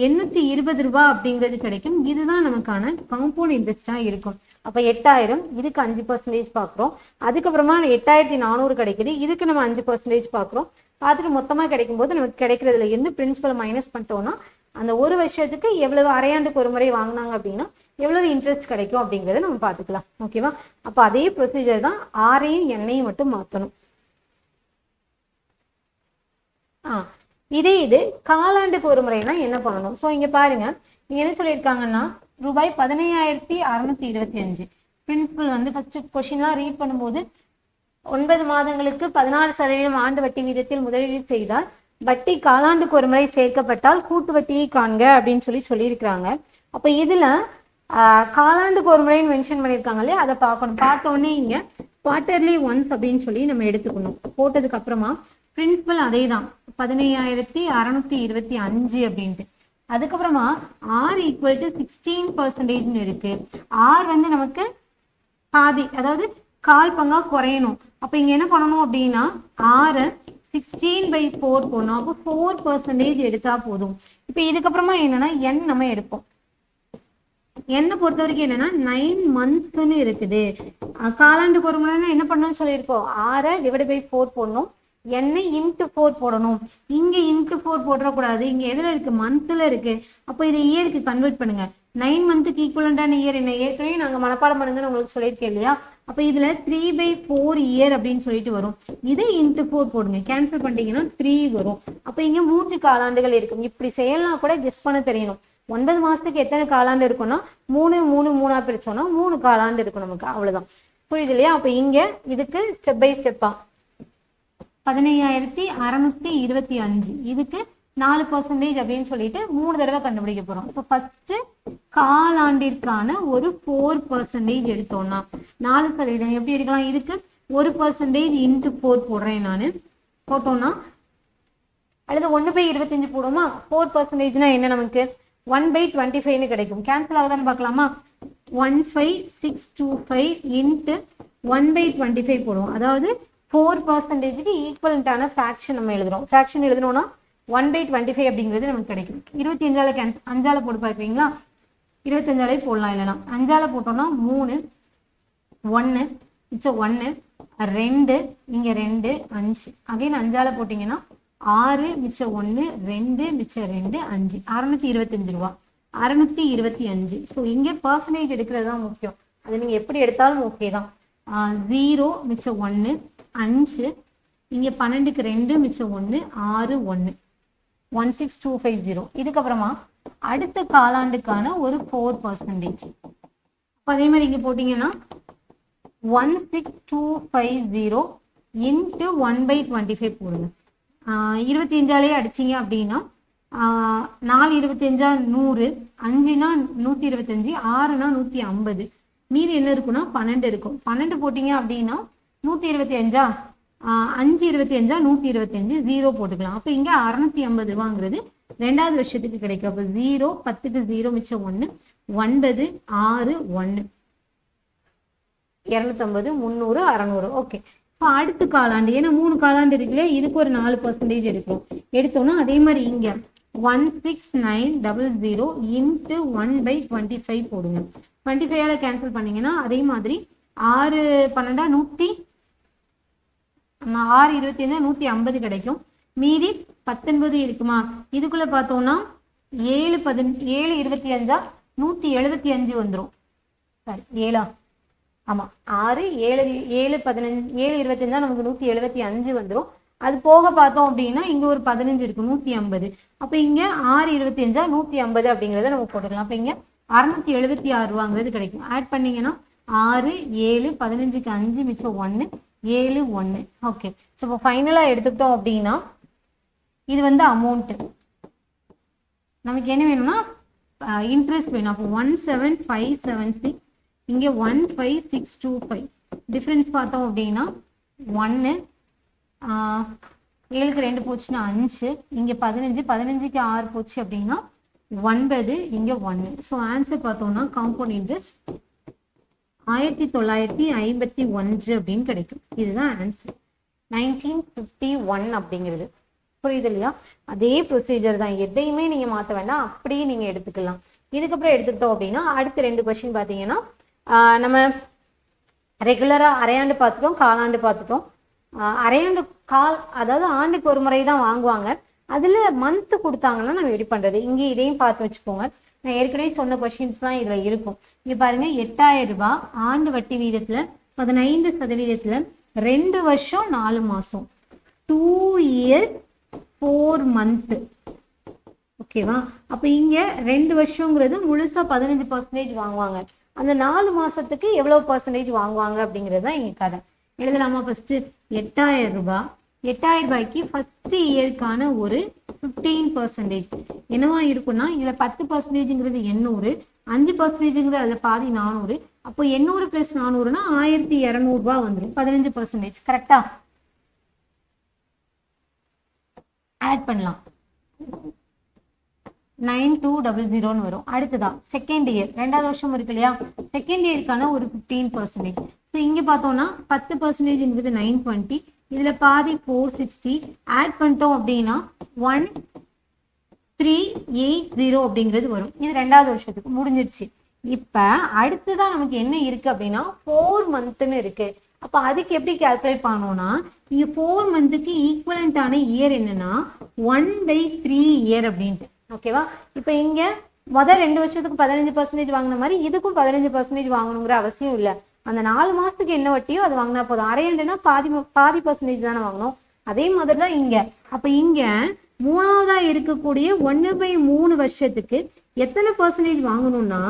Speaker 1: 820 ரூபா அப்படிங்கிறது கிடைக்கும். இதுதான் நமக்கான காம்பவுண்ட் இன்ட்ரெஸ்டாக இருக்கும். அப்போ 8000, இதுக்கு 5% பார்க்குறோம். அதுக்கப்புறமா 8400 கிடைக்குது, இதுக்கு நம்ம 5% பார்க்குறோம். பார்த்துட்டு மொத்தமாக கிடைக்கும்போது நமக்கு கிடைக்கிறதுல இருந்து பிரின்சிபல் மைனஸ் பண்ணிட்டோம்னா அந்த ஒரு வருஷத்துக்கு எவ்வளவு அரையாண்டுக்கு ஒரு முறை வாங்கினாங்க அப்படின்னா எவ்வளவு இன்ட்ரெஸ்ட் கிடைக்கும் அப்படிங்கிறத நம்ம பார்த்துக்கலாம். ஓகேவா? அப்போ அதே ப்ரொசீஜர் தான், ஆரையும் எண்ணையும் மட்டும் மாற்றணும். இது காலாண்டுக்கு ஒரு முறைனா என்ன பண்ணணும்? ஸோ இங்கே பாருங்க, இங்கே என்ன சொல்லியிருக்காங்கன்னா ரூபாய் 15625. பிரின்சிபல் வந்து ஃபர்ஸ்ட் கொஸ்டின்லாம் ரீட் பண்ணும்போது 9 மாதங்களுக்கு 16% ஆண்டு வட்டி வீதத்தில் முதலீடு செய்தால் வட்டி காலாண்டுக்கு ஒரு முறை சேர்க்கப்பட்டால் கூட்டு வட்டியை காண்க அப்படின்னு சொல்லியிருக்கிறாங்க. அப்போ இதில் காலாண்டுக்கு ஒரு முறைன்னு மென்ஷன் பண்ணியிருக்காங்க இல்லையா, அதை பார்க்கணும். பார்த்தோன்னே இங்கே குவார்டர்லி ஒன்ஸ் அப்படின்னு சொல்லி நம்ம எடுத்துக்கணும். போட்டதுக்கு அப்புறமா பிரின்சிபல் அதே தான் 15625 அப்படின்ட்டு. அதுக்கப்புறமா ஆர் ஈக்குவல் டு 16% இருக்கு. ஆர் வந்து நமக்கு பாதி, அதாவது கால் பங்கா குறையணும். அப்போ இங்கே என்ன பண்ணணும் அப்படின்னா 6 16/4 போடணும். அப்போ 4% எடுத்தா போதும். இப்போ இதுக்கப்புறமா என்னன்னா எண் நம்ம எடுப்போம். என்ன பொறுத்த வரைக்கும் என்னன்னா 9 monthsன்னு இருக்குது. காலாண்டுக்கு ஒரு முறைனா என்ன பண்ணணும்னு சொல்லியிருக்கோம், 6 ÷ 4 போடணும், என்ன × 4 போடணும். இங்க × 4 போடக்கூடாது, இங்க எதுல இருக்கு, மந்த்ல இருக்கு. அப்போ இதை இயருக்கு கன்வெர்ட் பண்ணுங்க. 9 மந்த்துக்கு ஈக்குவலண்டான இயர் என்ன, ஏற்கனவே நாங்க மனப்பாடம் பண்ணுங்கன்னு உங்களுக்கு சொல்லியிருக்கேன் இல்லையா. அப்போ இதுல 3/4 இயர் அப்படின்னு சொல்லிட்டு வரும். இதை × 4 போடுங்க, கேன்சல் பண்ணிட்டீங்கன்னா 3 வரும். அப்போ இங்க 3 காலாண்டுகள் இருக்கும். இப்படி செய்யலாம் கூட கெஸ் பண்ண தெரியணும். 9 மாசத்துக்கு எத்தனை காலாண்டு இருக்கும்னா 3 3 3 பிரிச்சோம்னா 3 காலாண்டு இருக்கும் நமக்கு, அவ்வளவுதான். புரியுது இல்லையா? அப்போ இங்க இதுக்கு ஸ்டெப் பை ஸ்டெப்பா 15625, இதுக்கு 4% அப்படின்னு சொல்லிட்டு 3 தடவை கண்டுபிடிக்க போறோம். ஸோ ஃபர்ஸ்ட் காலாண்டிற்கான ஒரு 4% எடுத்தோம்னா 4% எப்படி எடுக்கலாம், இதுக்கு 1% × 4 போடுறேன் நான். போட்டோம்னா அல்லது 1/25 போடுமா. 4%னா என்ன, நமக்கு 1/25ன்னு கிடைக்கும். கேன்சல் ஆகுதான்னு பார்க்கலாமா. 15625 × 1/25 போடுவோம். அதாவது 4%க்கு ஈக்குவலண்டான ஃப்ராக்ஷன் நம்ம எழுதுறோம். ஃப்ராக்ஷன் எழுதணும்னா 1/25 அப்படிங்கிறது நமக்கு கிடைக்கும். 25ஆல கேன்சல், 5ஆல போட்டு பார்ப்பீங்களா, 25ஆலே போடலாம். இல்லைனா 5ஆல போட்டோம்னா 3 1 மிச்சம் 1 2 இங்க 2 5. அகைன் 5ஆல போட்டீங்கன்னா 6 மிச்சம் 1 2 மிச்சம் 2 5. 625 ரூபா, 625. ஸோ இங்கே பர்சன்டேஜ் எடுக்கிறது தான் முக்கியம். அது நீங்க எப்படி எடுத்தாலும் ஓகே தான். 0 மிச்சம் 1 5, இங்கே 12க்கு 2 மிச்சம் 1 6 1 16250. இதுக்கப்புறமா அடுத்த காலாண்டுக்கான ஒரு 4%. அதே மாதிரி இங்கே போட்டிங்கன்னா 16250 × 1/25 போடுங்க. 25ஆலே அடிச்சிங்க அப்படின்னா 4 25 100, 5னா 125, 6னா 150. மீதி என்ன இருக்குன்னா 12 இருக்கும். 12 போட்டிங்க அப்படின்னா 125, 5 25 125, 0 போட்டுக்கலாம். அப்போ இங்கே 650 ரூபாங்கிறது 2வது வருஷத்துக்கு கிடைக்கும். அப்போ 0 10க்கு 0 மிச்சம் 1 9 6 1 250 300 600. ஓகே. ஸோ அடுத்த காலாண்டு, ஏன்னா 3 காலாண்டு இருக்குல்ல, இதுக்கு ஒரு 4% எடுக்கிறோம். எடுத்தோம்னா அதே மாதிரி இங்கே 16900 × 1/25 போடுங்க. 25ஆல கேன்சல் பண்ணீங்கன்னா அதே மாதிரி 6 12 100 6 25 150 கிடைக்கும். மீதி 19 இருக்குமா? இதுக்குள்ள பார்த்தோம்னா 7 25 175 வந்துடும். சாரி 7 ஆமாம் 6 7 7 15 7 25 நமக்கு 175 வந்துடும். அது போக பார்த்தோம் அப்படின்னா இங்கே ஒரு 15 இருக்கு 150. அப்போ இங்கே 6 25 150 அப்படிங்கிறத நம்ம போட்டுக்கலாம். அப்போ இங்கே 676 ரூபாங்கிறது கிடைக்கும். ஆட் பண்ணீங்கன்னா 6 7 15க்கு 5 மிச்சம் 1 7 1. ஓகே, ஸோ இப்போ ஃபைனலாக எடுத்துக்கிட்டோம் அப்படின்னா இது வந்து அமௌண்ட்டு. நமக்கு என்ன வேணும்னா இன்ட்ரெஸ்ட் வேணும். அப்போ 17576 இங்கே 15625. டிஃப்ரென்ஸ் பார்த்தோம் அப்படின்னா 1 7க்கு 2 போச்சுன்னா 5, இங்கே 15 15க்கு 6 போச்சு அப்படின்னா 9, இங்கே 1. ஸோ ஆன்சர் பார்த்தோம்னா காம்பவுண்ட் இன்ட்ரெஸ்ட் 1951 அப்படின்னு கிடைக்கும். இதுதான் ஆன்சர் 1951 அப்படிங்கிறது. புரியுது இல்லையா? அதே ப்ரொசீஜர் தான், எதையுமே நீங்கள் மாற்ற வேண்டாம், அப்படியே நீங்கள் எடுத்துக்கலாம். இதுக்கப்புறம் எடுத்துக்கிட்டோம் அப்படின்னா அடுத்த 2 கொஸ்டின் பார்த்தீங்கன்னா நம்ம ரெகுலராக அரையாண்டு பார்த்துட்டோம், காலாண்டு பார்த்துட்டோம். அரையாண்டு அதாவது ஆண்டுக்கு ஒரு முறை தான் வாங்குவாங்க. அதில் மந்த்து கொடுத்தாங்கன்னா நம்ம எப்படி பண்ணுறது? இங்கே இதையும் பார்த்து வச்சுக்கோங்க. நான் ஏற்கனவே சொன்ன கொஸ்டின்ஸ் தான் இதில் இருக்கும். இங்கே பாருங்கள் 8000 ரூபாய் ஆண்டு வட்டி வீதத்தில் 15% 2 வருஷம் 4 மாதம் 2 years 4 month. ஓகேவா? அப்போ இங்கே 2 வருஷங்கிறது முழுசாக 15% வாங்குவாங்க. அந்த 4 மாதத்துக்கு எவ்வளோ பர்சன்டேஜ் வாங்குவாங்க அப்படிங்கிறது தான் இங்கே கதை. எழுதலாமா? ஃபஸ்ட்டு 8000 ரூபாய் 8000 ரூபாய்க்கு ஃபர்ஸ்ட் இயருக்கான ஒரு 15% என்னவா இருக்குன்னா இதில் 10%ங்கிறது 800, 5%ங்கிறது அதில் பாதி 400. அப்போ 800 + 400னா 1200 ரூபாய் வந்துடும். 15%. கரெக்டா? ஆட் பண்ணலாம் 9200 வரும். அடுத்ததா செகண்ட் இயர், 2வது வருஷம் இருக்கு இல்லையா? செகண்ட் இயருக்கான ஒரு 15%. ஸோ இங்கே பார்த்தோம்னா 10%ங்கிறது 920, இதில் பாதி 460. ஆட் பண்ணிட்டோம் அப்படின்னா 1380 அப்படிங்கிறது வரும். இது 2வது வருஷத்துக்கு முடிஞ்சிருச்சு. இப்போ அடுத்துதான் நமக்கு என்ன இருக்கு அப்படின்னா 4 மந்த்னு இருக்கு. அப்போ அதுக்கு எப்படி கால்குலேட் பண்ணோம்னா இங்கே 4 மந்த்துக்கு ஈக்குவலண்டான இயர் என்னன்னா 1/3 இயர் அப்படின்ட்டு. ஓகேவா? இப்போ இங்கே முதல் 2 வருஷத்துக்கு 15% வாங்கின மாதிரி இதுக்கும் 15% வாங்கணுங்கிற அவசியம் இல்லை. அந்த 4 மாதத்துக்கு என்ன வட்டியோ அது வாங்கினா போதும். அரையாண்டுனா பாதி பர்சன்டேஜ் தானே வாங்கணும். அதே மாதிரி தான் இங்கே. அப்போ இங்கே 3வதாக இருக்கக்கூடிய 1/3 வருஷத்துக்கு எத்தனை பர்சன்டேஜ் வாங்கணும்னா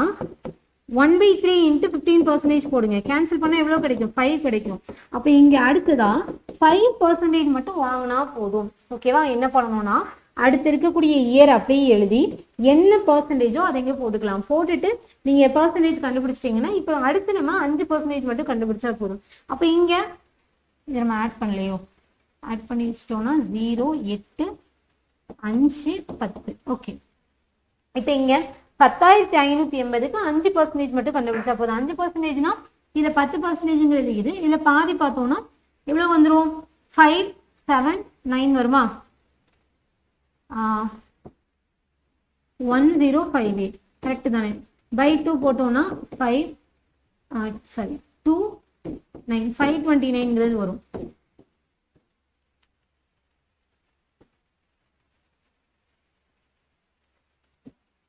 Speaker 1: 1/3 × 15% போடுங்க. கேன்சல் பண்ணால் எவ்வளோ கிடைக்கும்? 5 கிடைக்கும். அப்போ இங்கே அடுத்ததா 5% மட்டும் வாங்கினா போதும். ஓகேவா? என்ன பண்ணணும்னா அடுத்து இருக்கக்கூடிய இயர் அப்படியே எழுதி என்ன பர்சன்டேஜோ அதை இங்கே போட்டுக்கலாம். போட்டுட்டு நீங்கள் பர்சன்டேஜ் கண்டுபிடிச்சிட்டிங்கன்னா இப்போ அடுத்து நம்ம 5% மட்டும் கண்டுபிடிச்சா போதும். அப்போ இங்கே இதை நம்ம ஆட் பண்ணலையோ, ஆட் பண்ணி வச்சிட்டோம்னா 0 8 5 10. ஓகே, இப்போ இங்கே 10580க்கு 5% மட்டும் கண்டுபிடிச்சா போதும். 5%னா இதில் 10%ங்கிறது இது. இதில் பாதி பார்த்தோம்னா எவ்வளோ வந்துடும்? 5 7 9 வருமா? 1058 கரெக்ட் தானே? பை 2 போட்டோம்னா 5 2 9 529ங்கிறது வரும்.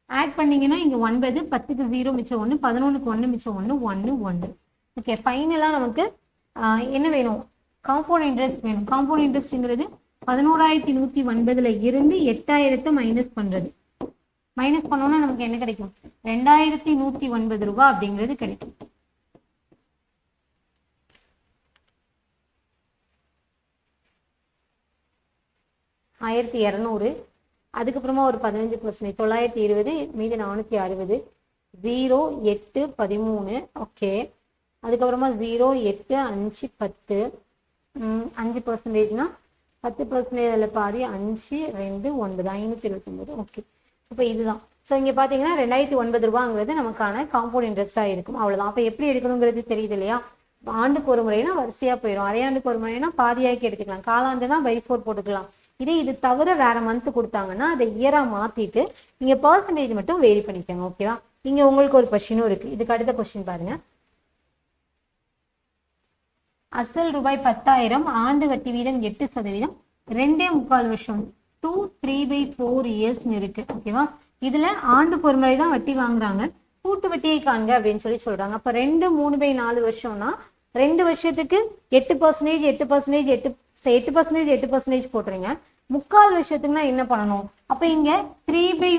Speaker 1: ஆட் பண்ணீங்கன்னா இங்கே 9 10க்கு 0 மிச்சம் 1 11க்கு 1 மிச்சம் 1 1 1. ஓகே, ஃபைனலாக நமக்கு என்ன வேணும்? காம்பவுண்ட் இன்ட்ரெஸ்ட் வேணும். காம்பவுண்ட் இன்ட்ரெஸ்ட்ங்கிறது 11109 இருந்து 8000 மைனஸ் பண்ணுறது. மைனஸ் பண்ணோம்னா நமக்கு என்ன கிடைக்கும்? 2109 ரூபாய் அப்படிங்கிறது கிடைக்கும். ஆயிரத்தி 200, அதுக்கப்புறமா ஒரு 15%, 920, மீது 460, 0 8 13. ஓகே, அதுக்கப்புறமா 0 8 5 10, 5%னா 10% அதில் பாதி 5 2 9 529. ஓகே, இப்போ இதுதான். ஸோ இங்கே பார்த்தீங்கன்னா 2009 ரூபாங்கிறது நமக்கான காம்பவுண்ட் இன்ட்ரெஸ்டாக இருக்கும். அவ்வளோதான். அப்போ எப்படி எடுக்கணுங்கிறது தெரியுது இல்லையா? ஆண்டுக்கு ஒரு முறைனா வரிசையாக போயிடும். அரையாண்டுக்கு ஒரு முறைனா பாதியாக்கி எடுத்துக்கலாம். காலாண்டுனா பை 4 போட்டுக்கலாம். இது தவிர வேற மந்த் கொடுத்தாங்கன்னா அதை இயரா மாத்திட்டு நீங்க பர்சன்டேஜ் மட்டும் வேரி பண்ணிக்கோங்க. ஓகேவா? இங்க உங்களுக்கு ஒரு கொஸ்டினும் இருக்கு. இதுக்கு அடுத்த கொஸ்டின் பாருங்க. அசல் ரூபாய் 10,000, ஆண்டு வட்டி வீதம் 8%, 2.25 வருஷம் 2 3/4 இயர்ஸ்னு இருக்கு. ஓகேவா? இதுல ஆண்டுக்கு ஒரு முறை தான் வட்டி வாங்குறாங்க. கூட்டு வட்டியை காண்க அப்படின்னு சொல்றாங்க. அப்ப 2 3/4 வருஷம்னா 2 வருஷத்துக்கு 8%, 8%, 8% போட்டுருங்க. 3/4 வருஷத்துக்குன்னா என்ன பண்ணணும்? அப்ப இங்க 3/4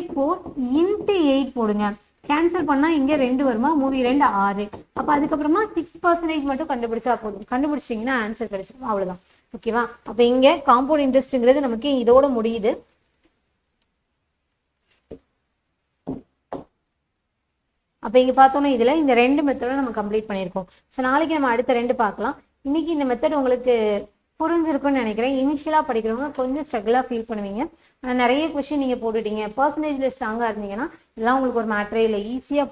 Speaker 1: × 8 போடுங்க. கேன்சல் பண்ணா இங்க 2 வருமா, 3 2 6. அப்ப அதுக்கப்புறமா 6% மட்டும் கண்டுபிடிச்சா போதும். கண்டுபிடிச்சிங்கன்னா ஆன்சர் கிடைச்சிடும். அவ்வளவுதான். ஓகேவா? அப்ப இங்க காம்பவுண்ட் இன்ட்ரெஸ்ட்ங்கிறது நமக்கு இதோட முடியுது. அப்ப இங்க பார்த்தோம்னா இதுல இந்த 2 மெத்தட நம்ம கம்ப்ளீட் பண்ணியிருக்கோம். ஸோ நாளைக்கு நம்ம அடுத்த 2 பார்க்கலாம். இன்னைக்கு இந்த மெத்தட் உங்களுக்கு புரிஞ்சிருக்கும்னு நினைக்கிறேன். இனிஷியலா படிக்கிறவங்க கொஞ்சம் ஸ்ட்ரகிளா ஃபீல் பண்ணுவீங்க. ஆனால் நிறைய கொஸ்டின் நீங்க போட்டுட்டீங்க. பர்சன்டேஜ்ல ஸ்ட்ராங்கா இருந்தீங்கன்னா இதெல்லாம் உங்களுக்கு ஒரு மேட்டரே இல்லை. ஈஸியா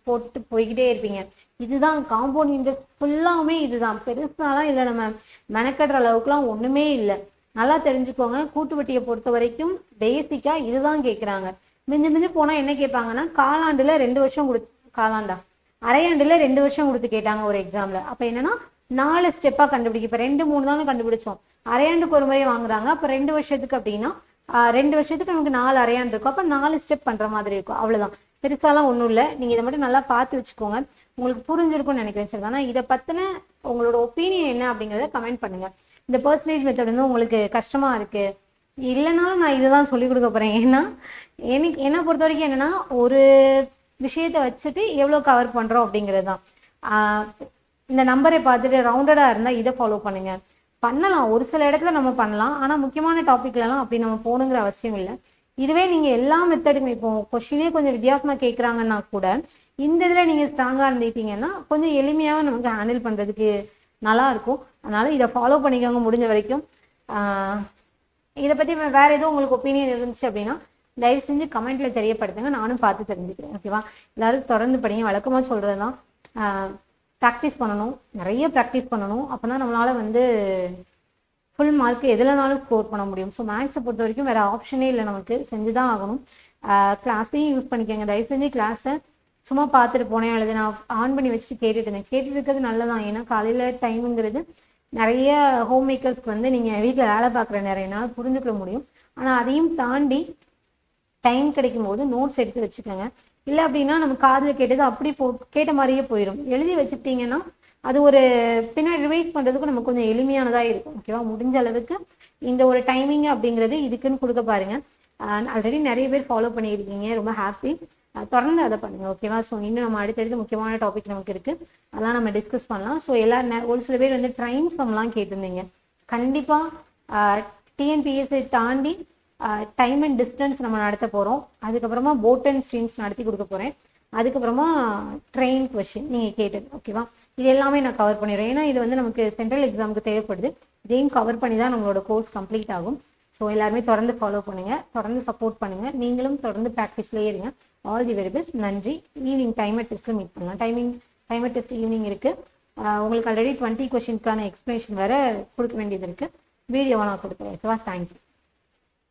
Speaker 1: போட்டு போய்கிட்டே இருப்பீங்க. இதுதான் காம்பவுண்ட் இன்ட்ரெஸ்ட் ஃபுல்லாமே இதுதான். பெருசாலாம் இல்லை, நம்ம மெனக்கடுற அளவுக்குலாம் ஒண்ணுமே இல்லை. நல்லா தெரிஞ்சுக்கோங்க. கூட்டு வட்டியை பொறுத்த வரைக்கும் பேசிக்கா இதுதான் கேட்குறாங்க. மிஞ்சி போனா என்ன கேட்பாங்கன்னா காலாண்டுல 2 வருஷம் காலாண்டா அரையாண்டுல 2 வருஷம் கொடுத்து கேட்டாங்க ஒரு எக்ஸாம்ல. அப்ப என்னன்னா 4 ஸ்டெப்பா கண்டுபிடிக்க. இப்ப 2 3 தானே கண்டுபிடிச்சோம். அரையாண்டுக்கு ஒரு முறை வாங்குறாங்க. அப்ப 2 வருஷத்துக்கு அப்படின்னா 2 வருஷத்துக்கு நமக்கு 4 அரையாண்டு இருக்கும். அப்ப 4 ஸ்டெப் பண்ற மாதிரி இருக்கும். அவ்வளவுதான். பெருசாலாம் ஒண்ணும் இல்லை. நீங்க இதை மட்டும் நல்லா பார்த்து வச்சுக்கோங்க. உங்களுக்கு புரிஞ்சிருக்கும்னு நினைக்கிறேன். சரி, ஆனா இதை பத்தின உங்களோட ஒப்பீனியன் என்ன அப்படிங்கறத கமெண்ட் பண்ணுங்க. இந்த பர்சன்டேஜ் மெத்தட் வந்து உங்களுக்கு கஷ்டமா இருக்கு இல்லைனாலும் நான் இதுதான் சொல்லி கொடுக்க போறேன். ஏன்னா எனக்கு என்ன பொறுத்த வரைக்கும் என்னன்னா ஒரு விஷயத்தை வச்சுட்டு எவ்வளவு கவர் பண்றோம் அப்படிங்கிறது தான். இந்த நம்பரை பார்த்துட்டு ரவுண்டடா இருந்தா இதை ஃபாலோ பண்ணுங்க. பண்ணலாம், ஒரு சில இடத்துல நம்ம பண்ணலாம். ஆனா முக்கியமான டாபிக்லாம் அப்படி நம்ம போகணுங்கிற அவசியம் இல்லை. இதுவே நீங்க எல்லா மெத்தடுமே இப்போ கொஸ்டினே கொஞ்சம் வித்தியாசமா கேட்கறாங்கன்னா கூட இந்த இதுல நீங்க ஸ்ட்ராங்கா இருந்துட்டீங்கன்னா கொஞ்சம் எளிமையாக நமக்கு ஹேண்டில் பண்றதுக்கு நல்லா இருக்கும். அதனால இதை ஃபாலோ பண்ணிக்கோங்க முடிஞ்ச வரைக்கும். இதை பத்தி வேற எதுவும் உங்களுக்கு ஒப்பீனியன் இருந்துச்சு அப்படின்னா தயவு செஞ்சு கமெண்ட்ல தெரியப்படுத்துங்க. நானும் பார்த்து தெரிஞ்சுக்கிறேன். ஓகேவா? எல்லாரும் தொடர்ந்து படிங்க. வழக்கமா சொல்றதுதான். ப்ராக்டிஸ் பண்ணணும், நிறைய ப்ராக்டிஸ் பண்ணணும். அப்போதான் நம்மளால வந்து ஃபுல் மார்க் எதுலனாலும் ஸ்கோர் பண்ண முடியும். ஸோ மேக்ஸை பொறுத்த வரைக்கும் வேற ஆப்ஷனே இல்லை, நமக்கு செஞ்சுதான் ஆகணும். கிளாஸையும் யூஸ் பண்ணிக்கோங்க. தயவு செஞ்சு கிளாஸை சும்மா பார்த்துட்டு போனேன் அல்லது நான் ஆன் பண்ணி வச்சுட்டு கேட்டுட்டு இருந்தேன். கேட்டுட்டு இருக்கிறது நல்லதான். ஏன்னா காலையில டைமுங்கிறது நிறைய ஹோம் மேக்கர்ஸ்க்கு வந்து நீங்க வீட்டில் வேலை பார்க்குற நிறைய நாள் புரிஞ்சுக்க முடியும். ஆனால் அதையும் தாண்டி டைம் கிடைக்கும் போது நோட்ஸ் எடுத்து வச்சுக்கோங்க. இல்லை அப்படின்னா நம்ம காதில் கேட்டது அப்படி கேட்ட மாதிரியே போயிடும். எழுதி வச்சுக்கிட்டீங்கன்னா அது ஒரு பின்னாடி ரிவைஸ் பண்ணுறதுக்கு நமக்கு கொஞ்சம் எளிமையானதாக இருக்கும். ஓகேவா? முடிஞ்ச அளவுக்கு இந்த ஒரு டைமிங் அப்படிங்கிறது இதுக்குன்னு கொடுக்க பாருங்க. ஆல்ரெடி நிறைய பேர் ஃபாலோ பண்ணியிருக்கீங்க, ரொம்ப ஹாப்பி. தொடர்ந்து அதை பண்ணுங்க. ஓகேவா? ஸோ இன்னும் நம்ம அடுத்தடுத்து முக்கியமான டாபிக் நமக்கு இருக்கு, அதெல்லாம் நம்ம டிஸ்கஸ் பண்ணலாம். ஸோ எல்லாரும் ஒரு சில பேர் வந்து ட்ரைன் சம்லாம் கேட்டிருந்தீங்க. கண்டிப்பாக டிஎன்பிஎஸ்ஐ தாண்டி டைம் அண்ட் டிஸ்டன்ஸ் நம்ம நடத்த போகிறோம். அதுக்கப்புறமா போட் அண்ட் ஸ்ட்ரீம்ஸ் நடத்தி கொடுக்க போகிறேன். அதுக்கப்புறமா ட்ரெயின் கொஸ்டின் நீங்கள் கேட்டது. ஓகேவா? இது எல்லாமே நான் கவர் பண்ணிடுறேன். ஏன்னா இது வந்து நமக்கு சென்ட்ரல் எக்ஸாமுக்கு தேவைப்படுது. இதையும் கவர் பண்ணி தான் நம்மளோட கோர்ஸ் கம்ப்ளீட் ஆகும். ஸோ எல்லாருமே தொடர்ந்து ஃபாலோ பண்ணுங்கள், தொடர்ந்து சப்போர்ட் பண்ணுங்கள். நீங்களும் தொடர்ந்து ப்ராக்டிஸ்லேயே இருங்க. All the very best. நன்றி. ஈவினிங் டைமர் டெஸ்ட்டில் மீட் பண்ணலாம். டைமர் டெஸ்ட் ஈவினிங் இருக்குது. உங்களுக்கு ஆல்ரெடி 20 கொஸ்டின்ஸ்க்கான எக்ஸ்பிளேஷன் வேறு கொடுக்க வேண்டியது இருக்குது. வீடியோவாக நான் கொடுக்குறேன். ஓகேவா? தேங்க்யூ.